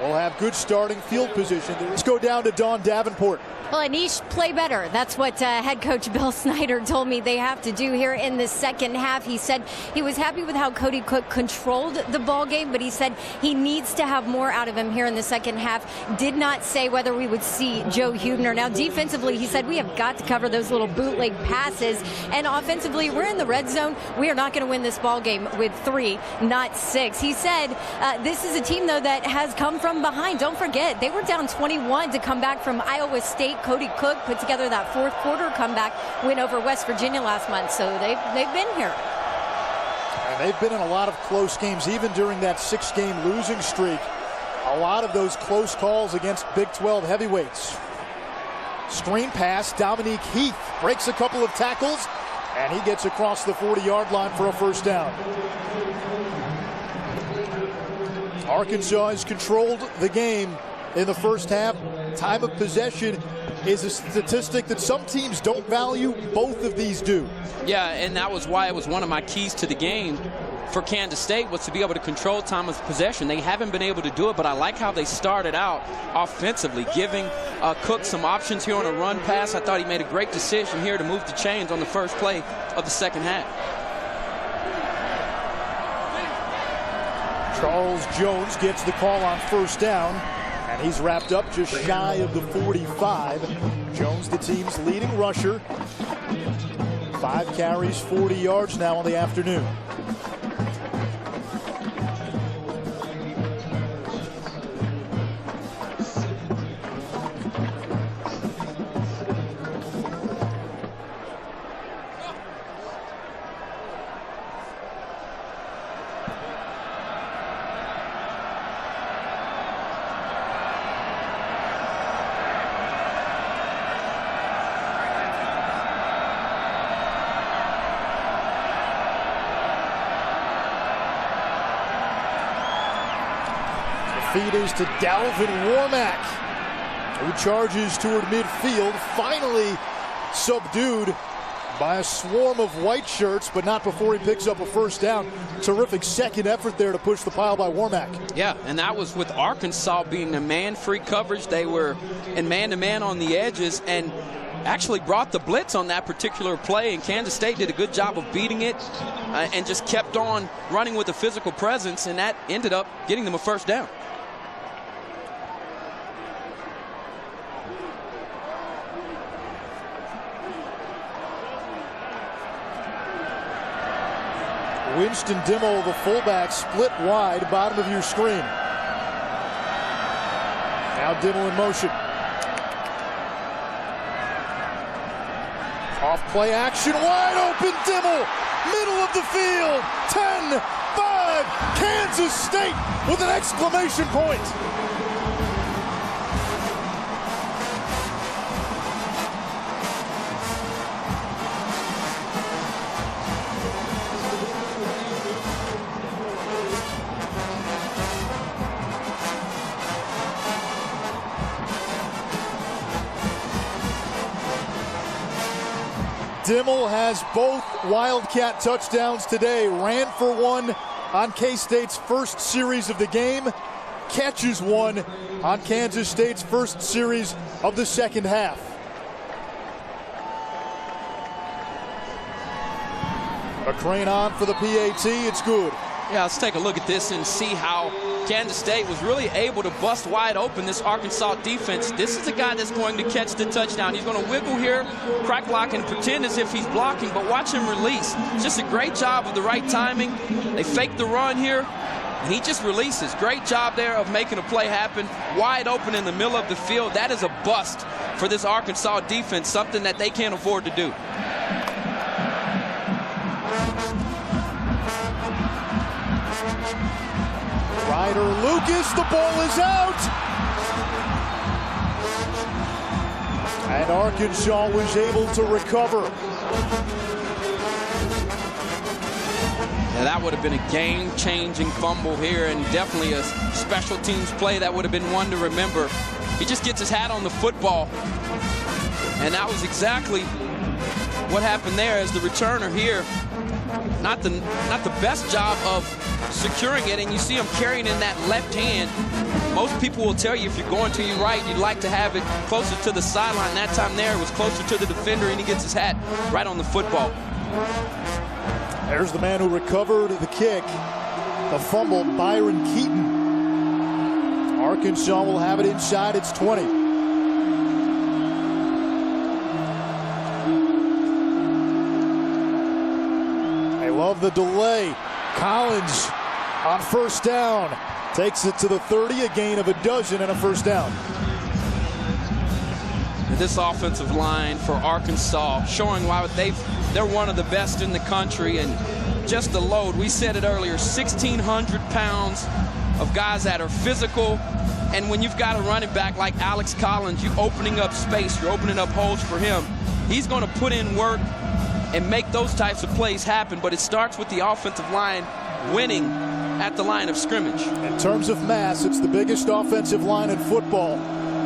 Speaker 1: will have good starting field position. Let's go down to Don Davenport.
Speaker 3: Well, Anish, play better. That's what head coach Bill Snyder told me they have to do here in the second half. He said he was happy with how Cody Cook controlled the ball game, but he said he needs to have more out of him here in the second half. Did not say whether we would see Joe Huebner. Now, defensively, he said we have got to cover those little bootleg passes. And offensively, we're in the red zone. We are not going to win this ball game with 3, not 6. He said this is a team, though, that has come from behind. Don't forget, they were down 21 to come back from Iowa State. Cody Cook put together that fourth quarter comeback win over West Virginia last month, so they've been here.
Speaker 1: And they've been in a lot of close games, even during that 6-game losing streak. A lot of those close calls against Big 12 heavyweights. Screen pass, Dominique Heath breaks a couple of tackles, and he gets across the 40-yard line for a first down. Arkansas has controlled the game in the first half. Time of possession is a statistic that some teams don't value. Both of these do.
Speaker 2: Yeah, and that was why it was one of my keys to the game for Kansas State, was to be able to control time of possession. They haven't been able to do it, but I like how they started out offensively, giving Cook some options here on a run pass. I thought he made a great decision here to move the chains on the first play of the second half.
Speaker 1: Charles Jones gets the call on first down, and he's wrapped up just shy of the 45. Jones, the team's leading rusher. 5 carries, 40 yards now on the afternoon. Feed is to Dalvin Warmack, who charges toward midfield, finally subdued by a swarm of white shirts, but not before he picks up a first down. Terrific second effort there to push the pile by Warmack. Yeah,
Speaker 2: and that was with Arkansas being a man-free coverage. They were in man-to-man on the edges and actually brought the blitz on that particular play, and Kansas State did a good job of beating it and just kept on running with a physical presence, and that ended up getting them a first down.
Speaker 1: Winston Dimmel, the fullback, split wide, bottom of your screen. Now Dimmel in motion. Off play action, wide open Dimmel, middle of the field, 10-5, Kansas State with an exclamation point. Dimmel has both Wildcat touchdowns today. Ran for one on K-State's first series of the game. Catches one on Kansas State's first series of the second half. A crane on for the PAT. It's good.
Speaker 2: Yeah, let's take a look at this and see how Kansas State was really able to bust wide open this Arkansas defense. This is a guy that's going to catch the touchdown. He's going to wiggle here, crack block, and pretend as if he's blocking, but watch him release. Just a great job of the right timing. They fake the run here, and he just releases. Great job there of making a play happen. Wide open in the middle of the field. That is a bust for this Arkansas defense, something that they can't afford to do.
Speaker 1: Ryder Lucas, the ball is out. And Arkansas was able to recover.
Speaker 2: Now, that would have been a game-changing fumble here, and definitely a special teams play that would have been one to remember. He just gets his hat on the football, and that was exactly what happened there. As the returner here, not the best job of securing it, and you see him carrying in that left hand. Most people will tell you if you're going to your right, you'd like to have it closer to the sideline. That time there, it was closer to the defender, and he gets his hat right on the football.
Speaker 1: There's the man who recovered the kick, the fumble, Byron Keaton. Arkansas will have it inside its 20. They love the delay. Collins on first down. Takes it to the 30, a gain of a dozen and a first down.
Speaker 2: This offensive line for Arkansas showing why they're one of the best in the country, and just the load. We said it earlier, 1,600 pounds of guys that are physical, and when you've got a running back like Alex Collins, you're opening up space, you're opening up holes for him. He's going to put in work and make those types of plays happen, but it starts with the offensive line winning at the line of scrimmage.
Speaker 1: In terms of mass, it's the biggest offensive line in football.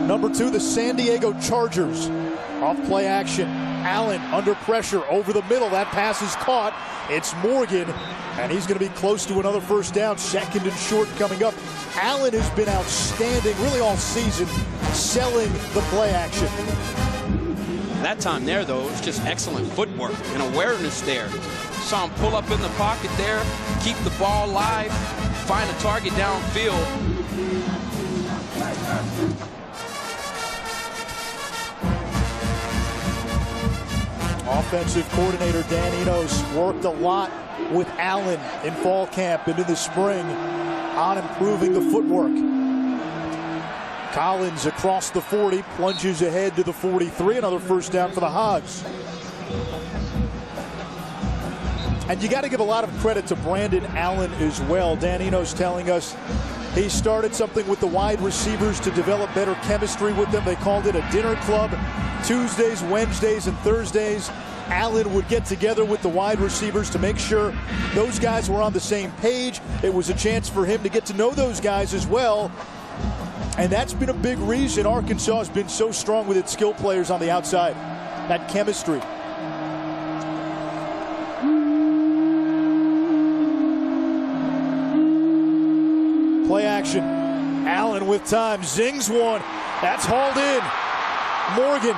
Speaker 1: Number 2, the San Diego Chargers. Off play action. Allen under pressure over the middle. That pass is caught. It's Morgan, and he's going to be close to another first down. Second and short coming up. Allen has been outstanding really all season, selling the play action.
Speaker 2: That time there, though, it was just excellent footwork and awareness there. Saw him pull up in the pocket there, keep the ball live, find a target downfield.
Speaker 1: Offensive coordinator Dan Enos worked a lot with Allen in fall camp and in the spring on improving the footwork. Collins across the 40, plunges ahead to the 43, another first down for the Hogs. And you got to give a lot of credit to Brandon Allen as well. Dan Enos telling us he started something with the wide receivers to develop better chemistry with them. They called it a dinner club. Tuesdays, Wednesdays, and Thursdays, Allen would get together with the wide receivers to make sure those guys were on the same page. It was a chance for him to get to know those guys as well. And that's been a big reason Arkansas has been so strong with its skill players on the outside. That chemistry. Play action. Allen with time. Zings one. That's hauled in. Morgan.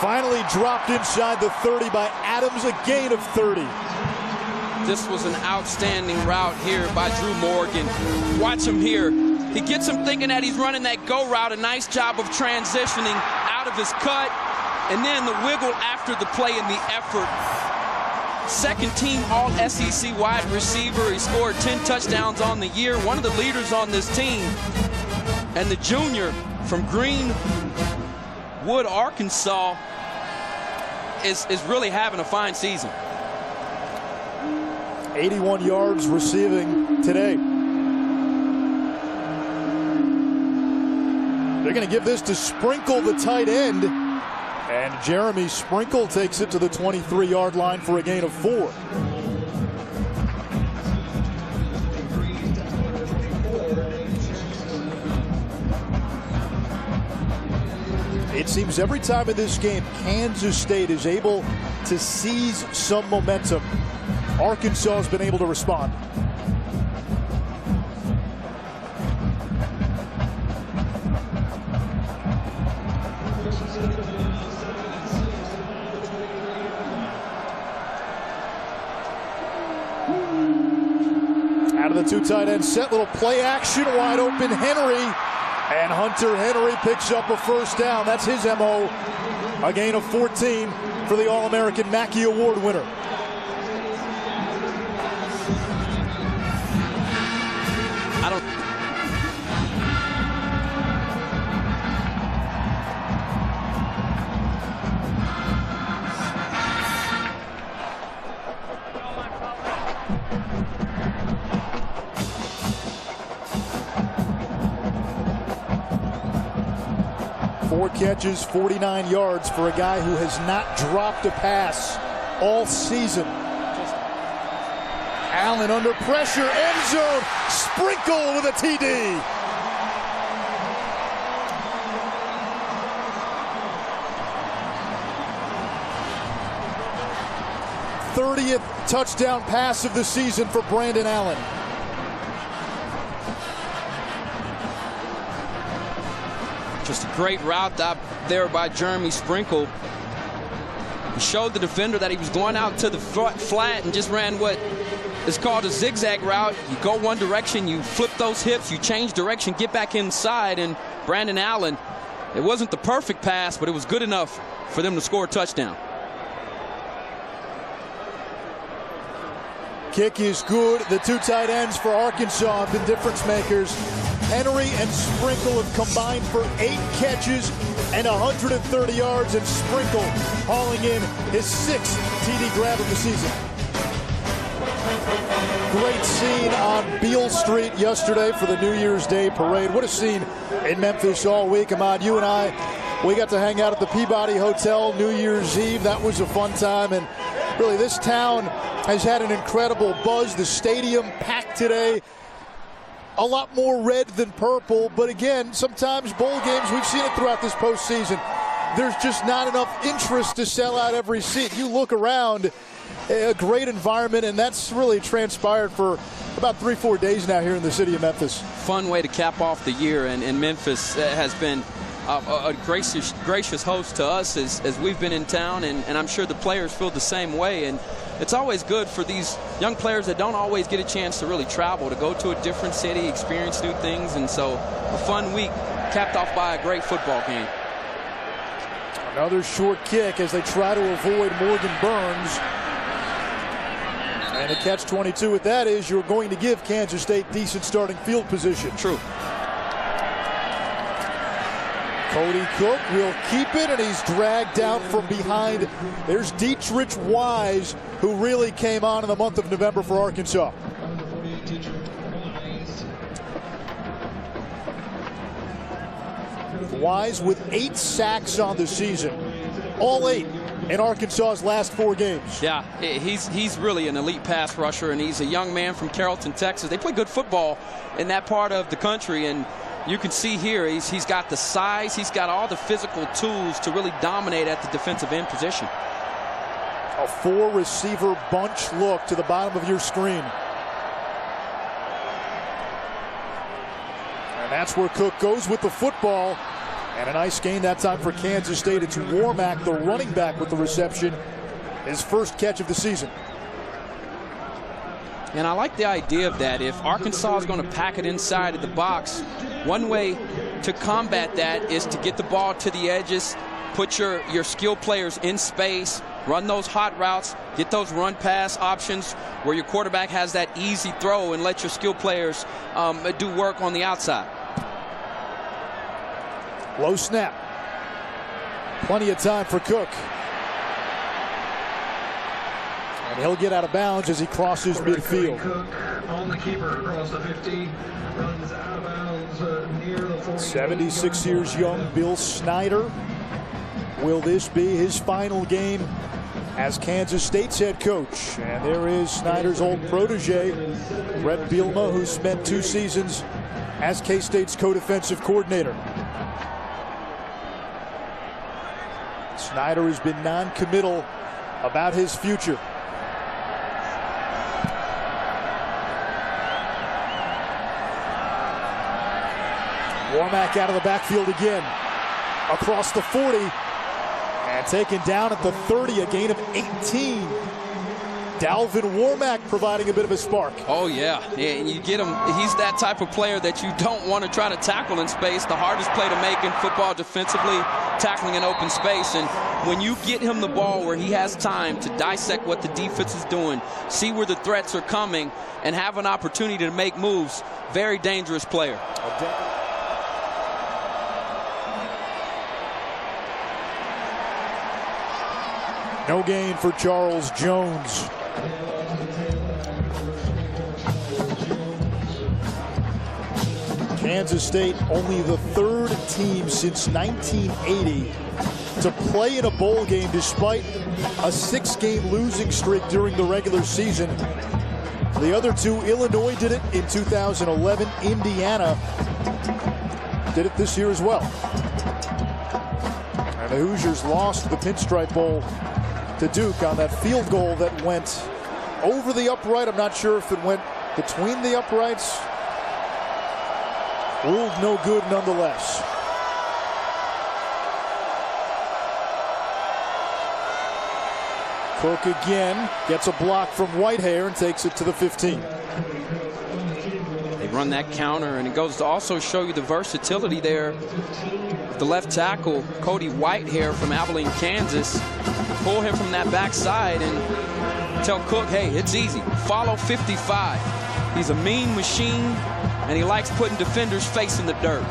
Speaker 1: Finally dropped inside the 30 by Adams. A gain of 30.
Speaker 2: This was an outstanding route here by Drew Morgan. Watch him here. He gets him thinking that he's running that go route. A nice job of transitioning out of his cut. And then the wiggle after the play and the effort. Second team All-SEC wide receiver. He scored 10 touchdowns on the year. One of the leaders on this team. And the junior from Greenwood, Arkansas, is really having a fine season.
Speaker 1: 81 yards receiving today. They're going to give this to Sprinkle, the tight end. And Jeremy Sprinkle takes it to the 23-yard line for a gain of 4. It seems every time in this game Kansas State is able to seize some momentum, Arkansas has been able to respond. Out of the 2 tight end set, little play action, wide open Henry, and Hunter Henry picks up a first down. That's his MO. A gain of 14 for the All-American Mackey Award winner. Four catches, 49 yards for a guy who has not dropped a pass all season. Allen under pressure, end zone, Sprinkle with a TD. '30th touchdown pass of the season for Brandon Allen.
Speaker 2: Just a great route out there by Jeremy Sprinkle. He showed the defender that he was going out to the flat and just ran what is called a zigzag route. You go one direction, you flip those hips, you change direction, get back inside, and Brandon Allen, it wasn't the perfect pass, but it was good enough for them to score a touchdown.
Speaker 1: Kick is good. The two tight ends for Arkansas have been difference makers. Henry and Sprinkle have combined for 8 catches and 130 yards, and Sprinkle hauling in his 6th TD grab of the season. Great scene on Beale Street yesterday for the New Year's Day parade. What a scene in Memphis all week. Ahmad, you and I, we got to hang out at the Peabody Hotel New Year's Eve. That was a fun time, and really this town has had an incredible buzz. The stadium packed today. A lot more red than purple, but again, sometimes bowl games, we've seen it throughout this postseason, there's just not enough interest to sell out every seat. You look around, a great environment, and that's really transpired for about 3-4 days now here in the city of Memphis.
Speaker 2: Fun way to cap off the year, and Memphis has been a gracious host to us as we've been in town, and I'm sure the players feel the same way. And it's always good for these young players that don't always get a chance to really travel, to go to a different city, experience new things, and so a fun week capped off by a great football game.
Speaker 1: Another short kick as they try to avoid Morgan Burns. And the catch-22 with that is you're going to give Kansas State decent starting field position.
Speaker 2: True.
Speaker 1: Cody Cook will keep it, and he's dragged out from behind. There's Dietrich Wise, who really came on in the month of November for Arkansas. Wise with 8 sacks on the season. All 8 in Arkansas's last 4 games.
Speaker 2: Yeah, he's really an elite pass rusher, and he's a young man from Carrollton, Texas. They play good football in that part of the country, and you can see here he's got the size, he's got all the physical tools to really dominate at the defensive end position.
Speaker 1: A 4-receiver bunch look to the bottom of your screen. And that's where Cook goes with the football. And a nice gain that time for Kansas State. It's Warmack, the running back, with the reception. His first catch of the season.
Speaker 2: And I like the idea of that. If Arkansas is going to pack it inside of the box, one way to combat that is to get the ball to the edges, put your skill players in space, run those hot routes, get those run-pass options where your quarterback has that easy throw, and let your skill players do work on the outside.
Speaker 1: Low snap. Plenty of time for Cook. And he'll get out of bounds as he crosses midfield.
Speaker 5: Cook on the keeper across the 50, runs out of bounds near the 40.
Speaker 1: 76 years young, Bill Snyder. Will this be his final game as Kansas State's head coach? And there is Snyder's old protege, Bret Bielema, who spent 2 seasons as K-State's co-defensive coordinator. Snyder has been non-committal about his future. Warmack out of the backfield again. Across the 40. And taken down at the 30, a gain of 18. Dalvin Warmack providing a bit of a spark.
Speaker 2: Oh, yeah. And you get him. He's that type of player that you don't want to try to tackle in space. The hardest play to make in football defensively, tackling in open space. And when you get him the ball where he has time to dissect what the defense is doing, see where the threats are coming, and have an opportunity to make moves, very dangerous player.
Speaker 1: No gain for Charles Jones. Kansas State, only the 3rd team since 1980 to play in a bowl game despite a 6-game losing streak during the regular season. The other two, Illinois did it in 2011. Indiana did it this year as well. And the Hoosiers lost the Pinstripe Bowl to Duke on that field goal that went over the upright. I'm not sure if it went between the uprights. Ruled no good nonetheless. Cook again gets a block from Whitehair and takes it to the 15.
Speaker 2: They run that counter, and it goes to also show you the versatility there. The left tackle, Cody Whitehair from Abilene, Kansas. Pull him from that backside and tell Cook, hey, it's easy. Follow 55. He's a mean machine, and he likes putting defenders' face in the dirt.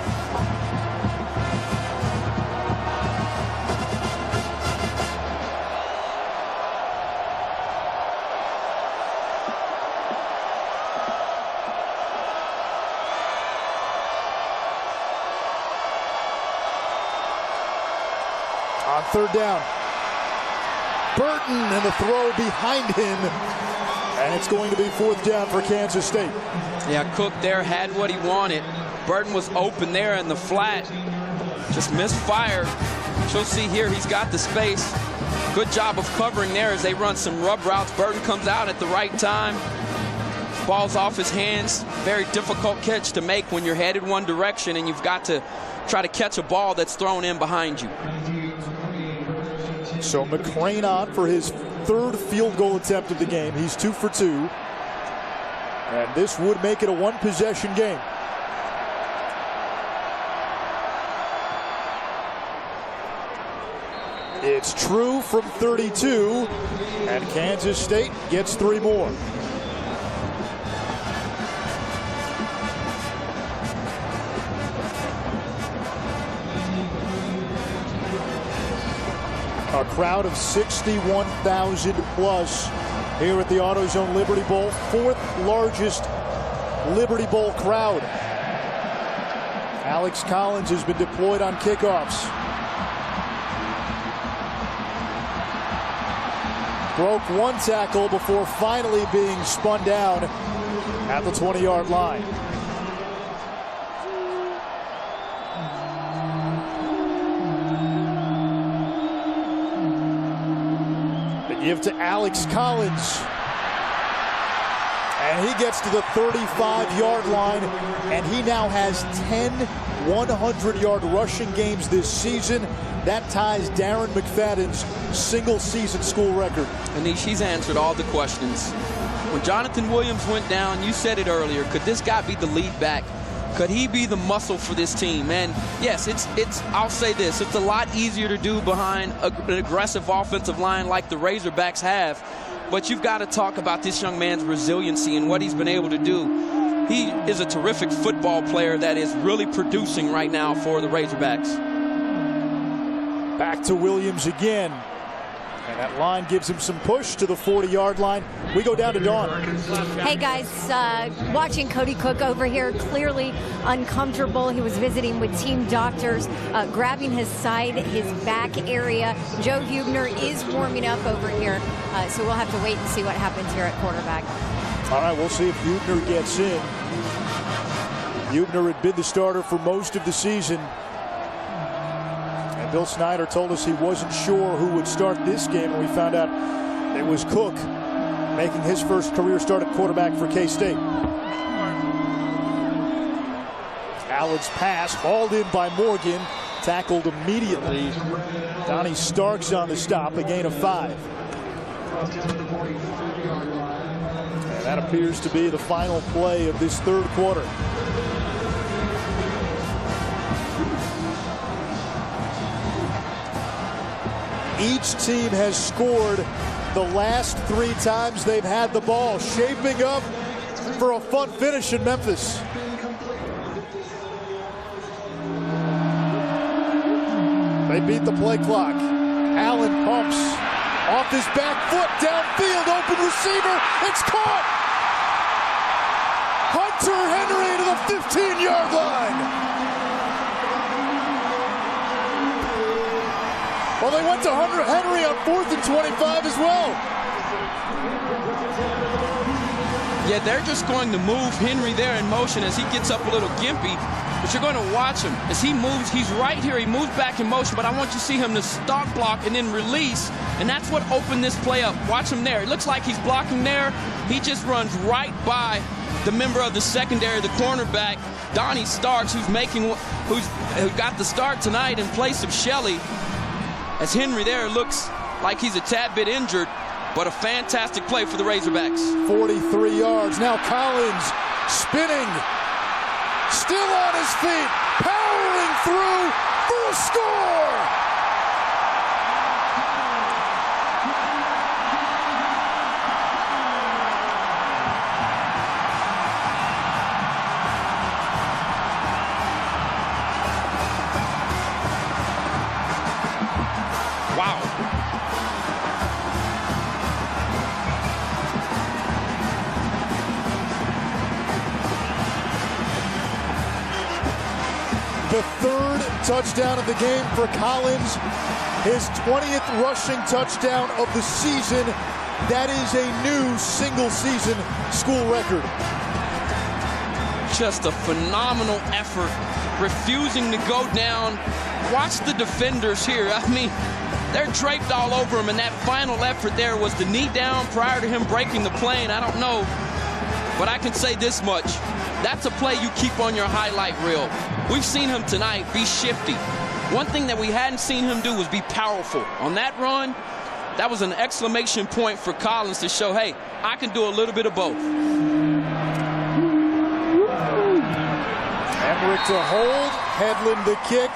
Speaker 1: On third down, Burton and the throw behind him, and it's going to be fourth down for Kansas State.
Speaker 2: Yeah, Cook there had what he wanted. Burton was open there in the flat, just misfired. You'll see here he's got the space. Good job of covering there as they run some rub routes. Burton comes out at the right time. Ball's off his hands. Very difficult catch to make when you're headed one direction and you've got to try to catch a ball that's thrown in behind you.
Speaker 1: So McCrane on for his third field goal attempt of the game. He's 2 for 2. And this would make it a one-possession game. It's true from 32, and Kansas State gets 3 more. A crowd of 61,000 plus here at the AutoZone Liberty Bowl, 4th largest Liberty Bowl crowd. Alex Collins has been deployed on kickoffs. Broke one tackle before finally being spun down at the 20-yard line. Give to Alex Collins, and he gets to the 35-yard line, and he now has 10 100-yard rushing games this season. That ties Darren McFadden's single-season school record.
Speaker 2: Anish, he's answered all the questions. When Jonathan Williams went down, you said it earlier, could this guy be the lead back? Could he be the muscle for this team? And yes, I'll say this, it's a lot easier to do behind an aggressive offensive line like the Razorbacks have, but you've got to talk about this young man's resiliency and what he's been able to do. He is a terrific football player that is really producing right now for the Razorbacks.
Speaker 1: Back to Williams again. And that line gives him some push to the 40-yard line. We go down to Dawn.
Speaker 3: Hey, guys, watching Cody Cook over here, clearly uncomfortable. He was visiting with team doctors, grabbing his side, his back area. Joe Huebner is warming up over here, so we'll have to wait and see what happens here at quarterback.
Speaker 1: All right, we'll see if Huebner gets in. Huebner had been the starter for most of the season. Bill Snyder told us he wasn't sure who would start this game, and we found out it was Cook making his first career start at quarterback for K-State. Allen's pass hauled in by Morgan, tackled immediately. Donnie Starks on the stop, a gain of 5. And that appears to be the final play of this third quarter. Each team has scored the last 3 times they've had the ball, shaping up for a fun finish in Memphis. They beat the play clock. Allen pumps off his back foot, downfield, open receiver, it's caught! Hunter Henry to the 15-yard line. Well, they went to Hunter Henry on 4th and 25 as well.
Speaker 2: Yeah, they're just going to move Henry there in motion as he gets up a little gimpy. But you're going to watch him as he moves. He's right here. He moves back in motion, but I want you to see him to stalk block and then release. And that's what opened this play up. Watch him there. It looks like he's blocking there. He just runs right by the member of the secondary, the cornerback, Donnie Starks, who got the start tonight in place of Shelley. As Henry there looks like he's a tad bit injured, but a fantastic play for the Razorbacks.
Speaker 1: 43 yards. Now Collins spinning, still on his feet, powering through for a score.
Speaker 2: Wow.
Speaker 1: The third touchdown of the game for Collins. His 20th rushing touchdown of the season. That is a new single-season school record.
Speaker 2: Just a phenomenal effort, refusing to go down. Watch the defenders here. I mean, they're draped all over him, and that final effort there was the knee down prior to him breaking the plane. I don't know, but I can say this much. That's a play you keep on your highlight reel. We've seen him tonight be shifty. One thing that we hadn't seen him do was be powerful. On that run, that was an exclamation point for Collins to show, hey, I can do a little bit of both.
Speaker 1: Emmerich to hold, Hedlund the kick,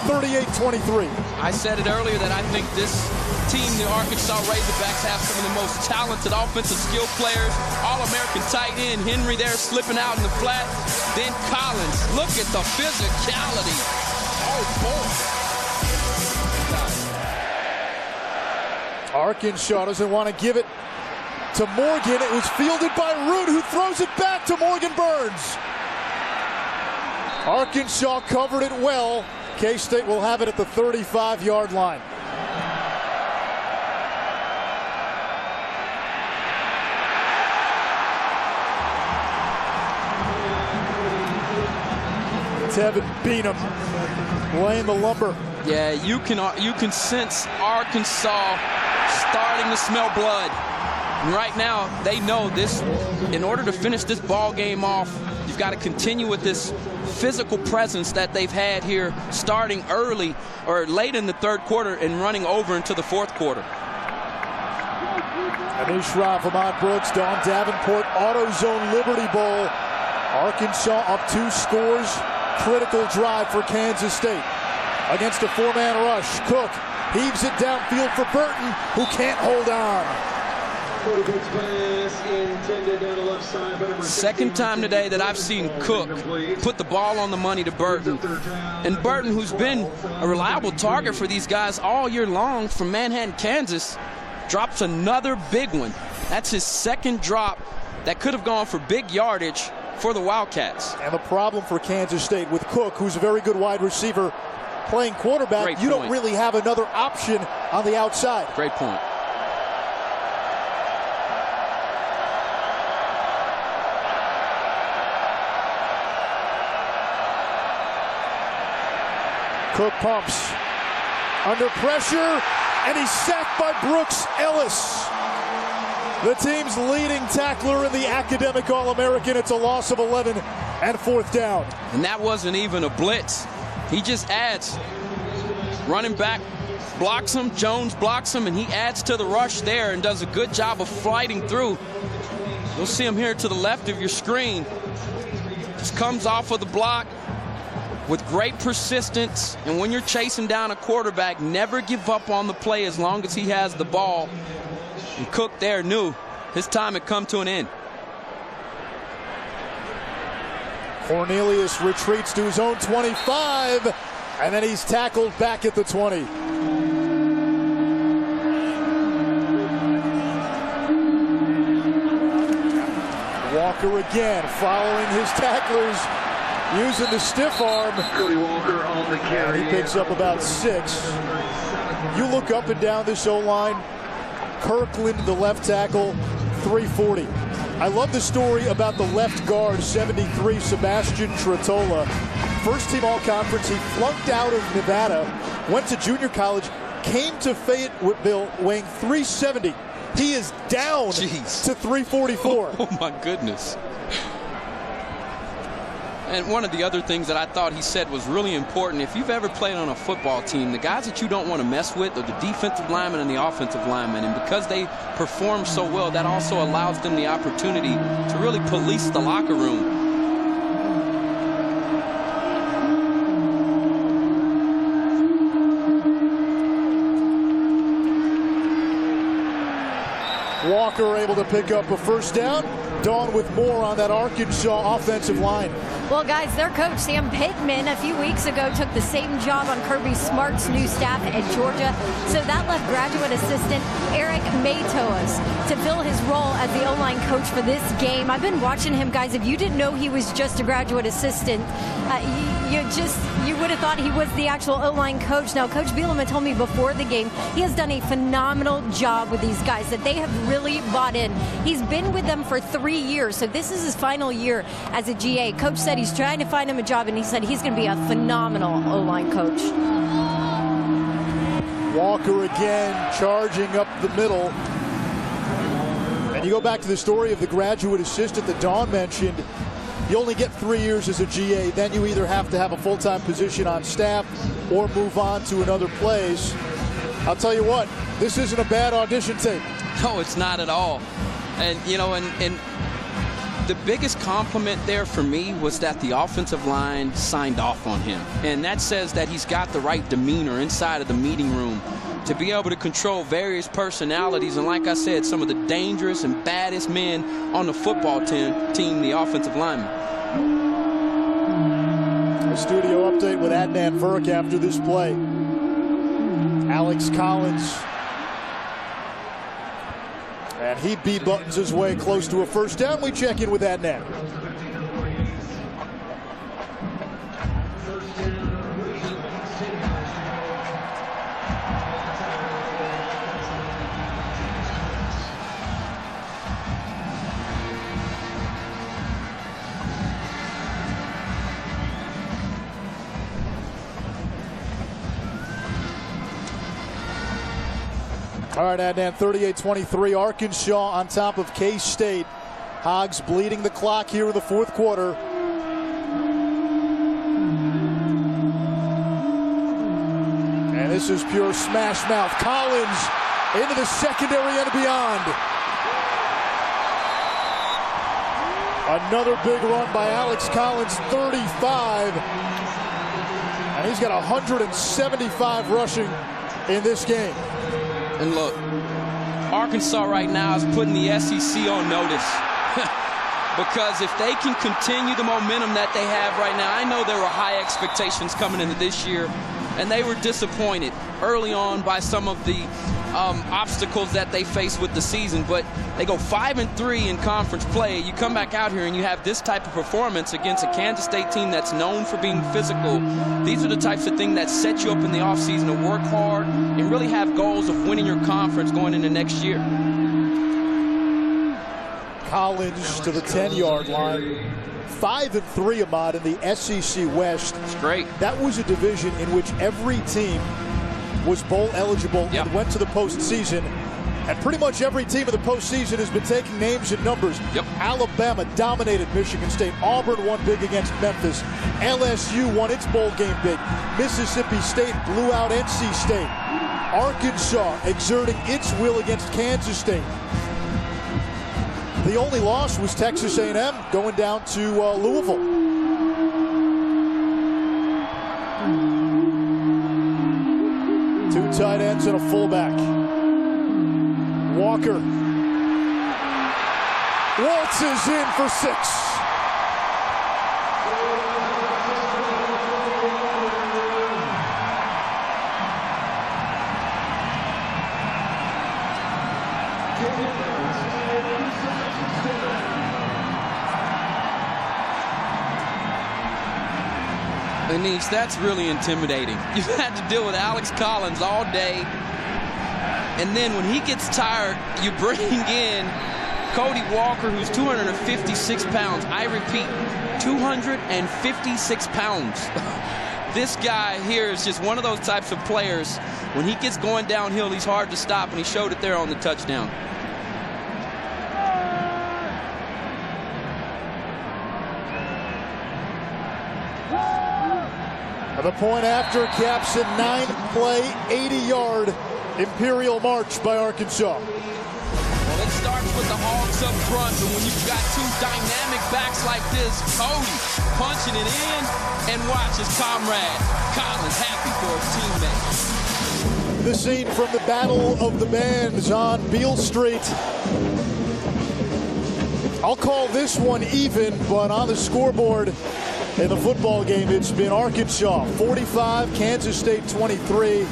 Speaker 1: 38-23.
Speaker 2: I said it earlier that I think this team, the Arkansas Razorbacks, have some of the most talented offensive skill players. All-American tight end, Henry there slipping out in the flat. Then Collins, look at the physicality. Oh, boy.
Speaker 1: Arkansas doesn't want to give it to Morgan. It was fielded by Root, who throws it back to Morgan Burns. Arkansas covered it well. K-State will have it at the 35-yard line. Tevin Beanham laying the lumber.
Speaker 2: Yeah, you can sense Arkansas starting to smell blood. And right now, they know this. In order to finish this ball game off, you've got to continue with this physical presence that they've had here, starting early or late in the third quarter and running over into the fourth quarter.
Speaker 1: Anish Ra, Vermont Brooks, Don Davenport, AutoZone Liberty Bowl. Arkansas up 2 scores. Critical drive for Kansas State. Against a 4-man rush, Cook heaves it downfield for Burton, who can't hold on.
Speaker 2: Second time today that I've seen Cook put the ball on the money to Burton. And Burton, who's been a reliable target for these guys all year long from Manhattan, Kansas, drops another big one. That's his second drop that could have gone for big yardage for the Wildcats.
Speaker 1: And the problem for Kansas State with Cook, who's a very good wide receiver, playing quarterback, you don't really have another option on the outside.
Speaker 2: Great point.
Speaker 1: Cook pumps, under pressure, and he's sacked by Brooks Ellis. The team's leading tackler in the academic All-American. It's a loss of 11 and 4th down.
Speaker 2: And that wasn't even a blitz. He just adds. Running back blocks him, Jones blocks him, and he adds to the rush there and does a good job of fighting through. You'll see him here to the left of your screen. Just comes off of the block with great persistence. And when you're chasing down a quarterback, never give up on the play as long as he has the ball. And Cook there knew his time had come to an end.
Speaker 1: Cornelius retreats to his own 25, and then he's tackled back at the 20. Walker again following his tacklers, using the stiff arm. And he picks up about 6. You look up and down this O-line. Kirkland, the left tackle, 340. I love the story about the left guard, 73, Sebastian Tretola. First team all-conference. He flunked out of Nevada, went to junior college, came to Fayetteville weighing 370. He is down to 344.
Speaker 2: Oh, my goodness. And one of the other things that I thought he said was really important, if you've ever played on a football team, the guys that you don't want to mess with are the defensive linemen and the offensive linemen. And because they perform so well, that also allows them the opportunity to really police the locker room.
Speaker 1: Walker able to pick up a first down. Dawn with more on that Arkansas offensive line.
Speaker 3: Well, guys, their coach, Sam Pittman, a few weeks ago took the same job on Kirby Smart's new staff at Georgia. So that left graduate assistant Eric Matos to fill his role as the O-line coach for this game. I've been watching him, guys. If you didn't know he was just a graduate assistant, you would have thought he was the actual O-line coach. Now, Coach Bielema told me before the game he has done a phenomenal job with these guys, that they have really bought in. He's been with them for 3 years, so this is his final year as a GA. Coach said he's trying to find him a job, and he said he's going to be a phenomenal O-line coach.
Speaker 1: Walker again charging up the middle. And you go back to the story of the graduate assistant that Dawn mentioned. You only get 3 years as a GA. Then you either have to have a full-time position on staff or move on to another place. I'll tell you what, this isn't a bad audition tape.
Speaker 2: No, it's not at all. And, you know, and the biggest compliment there for me was that the offensive line signed off on him. And that says that he's got the right demeanor inside of the meeting room to be able to control various personalities. And like I said, some of the dangerous and baddest men on the football team, the offensive linemen.
Speaker 1: A studio update with Adnan Furk after this play. Alex Collins. And he B-buttons his way close to a first down. We check in with Adnan. All right, Adnan, 38-23, Arkansas on top of K-State. Hogs bleeding the clock here in the fourth quarter. And this is pure smash mouth. Collins into the secondary and beyond. Another big run by Alex Collins, 35. And he's got 175 rushing in this game.
Speaker 2: And look, Arkansas right now is putting the SEC on notice. Because if they can continue the momentum that they have right now, I know there were high expectations coming into this year, and they were disappointed early on by some of the obstacles that they faced with the season. But they go 5-3 in conference play. You come back out here and you have this type of performance against a Kansas State team that's known for being physical. These are the types of things that set you up in the offseason to work hard and really have goals of winning your conference going into next year.
Speaker 1: Collins to the 10-yard line. 5-3, Ahmad, in the SEC West.
Speaker 2: It's great.
Speaker 1: That was a division in which every team was bowl eligible and went to the postseason. And pretty much every team in the postseason has been taking names and numbers. Alabama dominated Michigan State. Auburn won big against Memphis. LSU won its bowl game big. Mississippi State blew out NC State. Arkansas exerting its will against Kansas State. The only loss was Texas A&M going down to Louisville. Two tight ends and a fullback. Walker waltzes in for 6.
Speaker 2: Denise, that's really intimidating. You've had to deal with Alex Collins all day. And then when he gets tired, you bring in Cody Walker, who's 256 pounds. I repeat, 256 pounds. This guy here is just one of those types of players. When he gets going downhill, he's hard to stop, and he showed it there on the touchdown.
Speaker 1: The point after caps a 9-play, 80-yard Imperial march by Arkansas.
Speaker 2: Well, it starts with the Hogs up front, but when you've got two dynamic backs like this, Cody punching it in, and watch his comrade Collins happy for his teammate.
Speaker 1: The scene from the Battle of the Bands on Beale Street. I'll call this one even, but on the scoreboard in the football game, it's been Arkansas 45, Kansas State 23.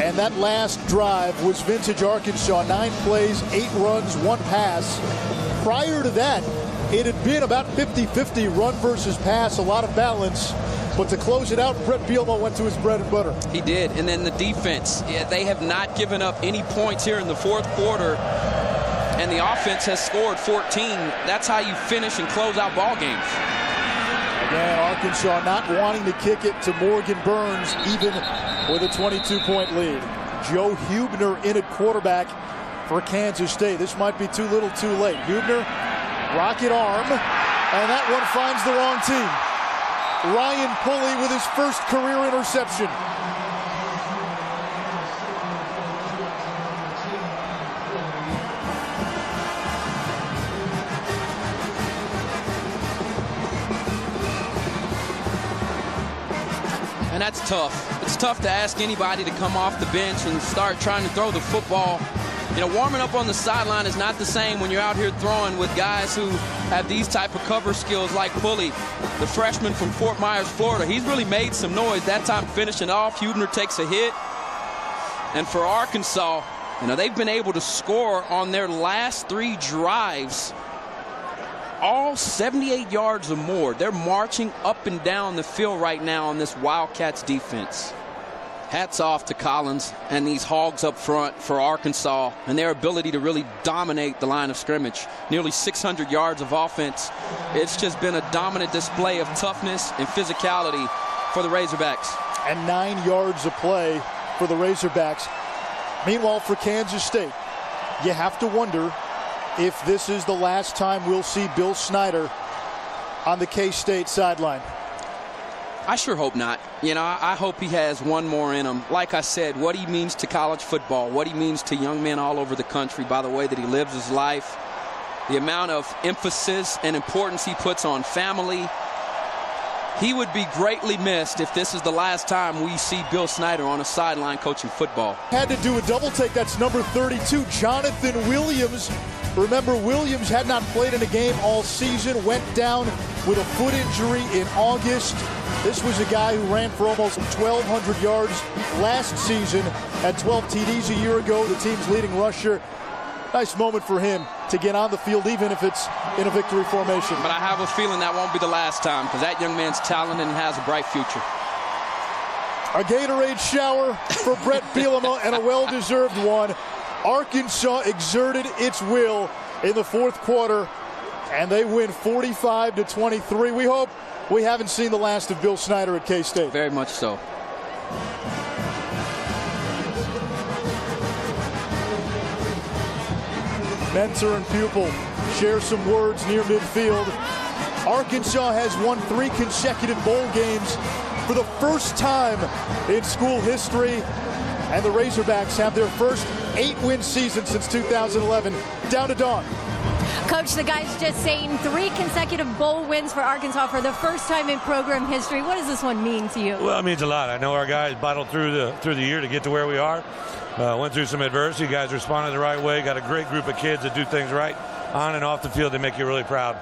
Speaker 1: And that last drive was vintage Arkansas. 9 plays, 8 runs, 1 pass. Prior to that, it had been about 50-50 run versus pass, a lot of balance. But to close it out, Bret Bielema went to his bread and butter.
Speaker 2: He did. And then the defense, they have not given up any points here in the fourth quarter. And the offense has scored 14. That's how you finish and close out ball games.
Speaker 1: Again, Arkansas not wanting to kick it to Morgan Burns, even with a 22-point lead. Joe Huebner in at quarterback for Kansas State. This might be too little too late. Huebner, rocket arm, and that one finds the wrong team. Ryan Pulley with his first career interception.
Speaker 2: And that's tough. It's tough to ask anybody to come off the bench and start trying to throw the football. You know, warming up on the sideline is not the same when you're out here throwing with guys who have these type of cover skills like Pulley, the freshman from Fort Myers, Florida. He's really made some noise that time finishing off. Huebner takes a hit. And for Arkansas, you know, they've been able to score on their last 3 drives, all 78 yards or more. They're marching up and down the field right now on this Wildcats defense. Hats off to Collins and these Hogs up front for Arkansas and their ability to really dominate the line of scrimmage. Nearly 600 yards of offense. It's just been a dominant display of toughness and physicality for the Razorbacks.
Speaker 1: And 9 yards of play for the Razorbacks. Meanwhile, for Kansas State, you have to wonder if this is the last time we'll see Bill Snyder on the K-State sideline.
Speaker 2: I sure hope not. You know, I hope he has one more in him. Like I said, what he means to college football, what he means to young men all over the country by the way that he lives his life, the amount of emphasis and importance he puts on family. He would be greatly missed if this is the last time we see Bill Snyder on a sideline coaching football.
Speaker 1: Had to do a double take. That's number 32, Jonathan Williams. Remember, Williams had not played in a game all season, went down with a foot injury in August. This was a guy who ran for almost 1,200 yards last season, had 12 TDs a year ago, the team's leading rusher. Nice moment for him to get on the field, even if it's in a victory formation.
Speaker 2: But I have a feeling that won't be the last time, because that young man's talented and has a bright future.
Speaker 1: A Gatorade shower for Bret Bielema and a well-deserved one. Arkansas exerted its will in the fourth quarter, and they win 45-23. We hope we haven't seen the last of Bill Snyder at K-State.
Speaker 2: Very much so.
Speaker 1: Mentor and pupil share some words near midfield. Arkansas has won 3 consecutive bowl games for the first time in school history, and the Razorbacks have their first 8-win season since 2011. Down to Dawn.
Speaker 3: Coach, the guy's just saying 3 consecutive bowl wins for Arkansas for the first time in program history. What does this one mean to you?
Speaker 4: Well, it means a lot. I know our guys battled through the year to get to where we are. Went through some adversity. Guys responded the right way. Got a great group of kids that do things right on and off the field. They make you really proud.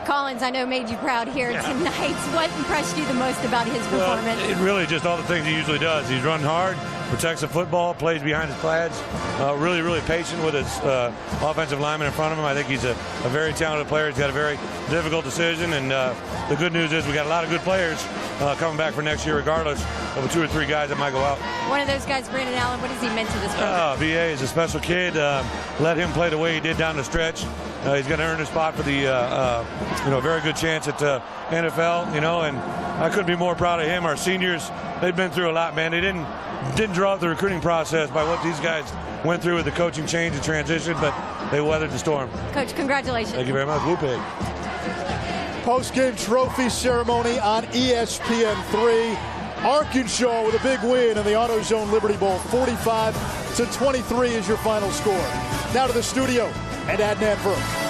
Speaker 3: Collins, I know, made you proud here tonight. What impressed you the most about his performance?
Speaker 4: It really just all the things he usually does. He's run hard. protects the football, plays behind his pads, really, really patient with his offensive lineman in front of him. I think he's a very talented player. He's got a very difficult decision, and the good news is we got a lot of good players coming back for next year, regardless of the 2 or 3 guys that might go out.
Speaker 3: One of those guys, Brandon Allen, what has he meant to this program?
Speaker 4: BA is a special kid. Let him play the way he did down the stretch. He's going to earn a spot for the very good chance at NFL. And I couldn't be more proud of him. Our seniors, they've been through a lot, man. They didn't draw up the recruiting process by what these guys went through with the coaching change and transition, but they weathered the storm.
Speaker 3: Coach, congratulations.
Speaker 4: Thank you very much. Whoop it.
Speaker 1: Post-game trophy ceremony on ESPN3. Arkansas with a big win in the AutoZone Liberty Bowl. 45-23 is your final score. Now to the studio and Adnan Brooks.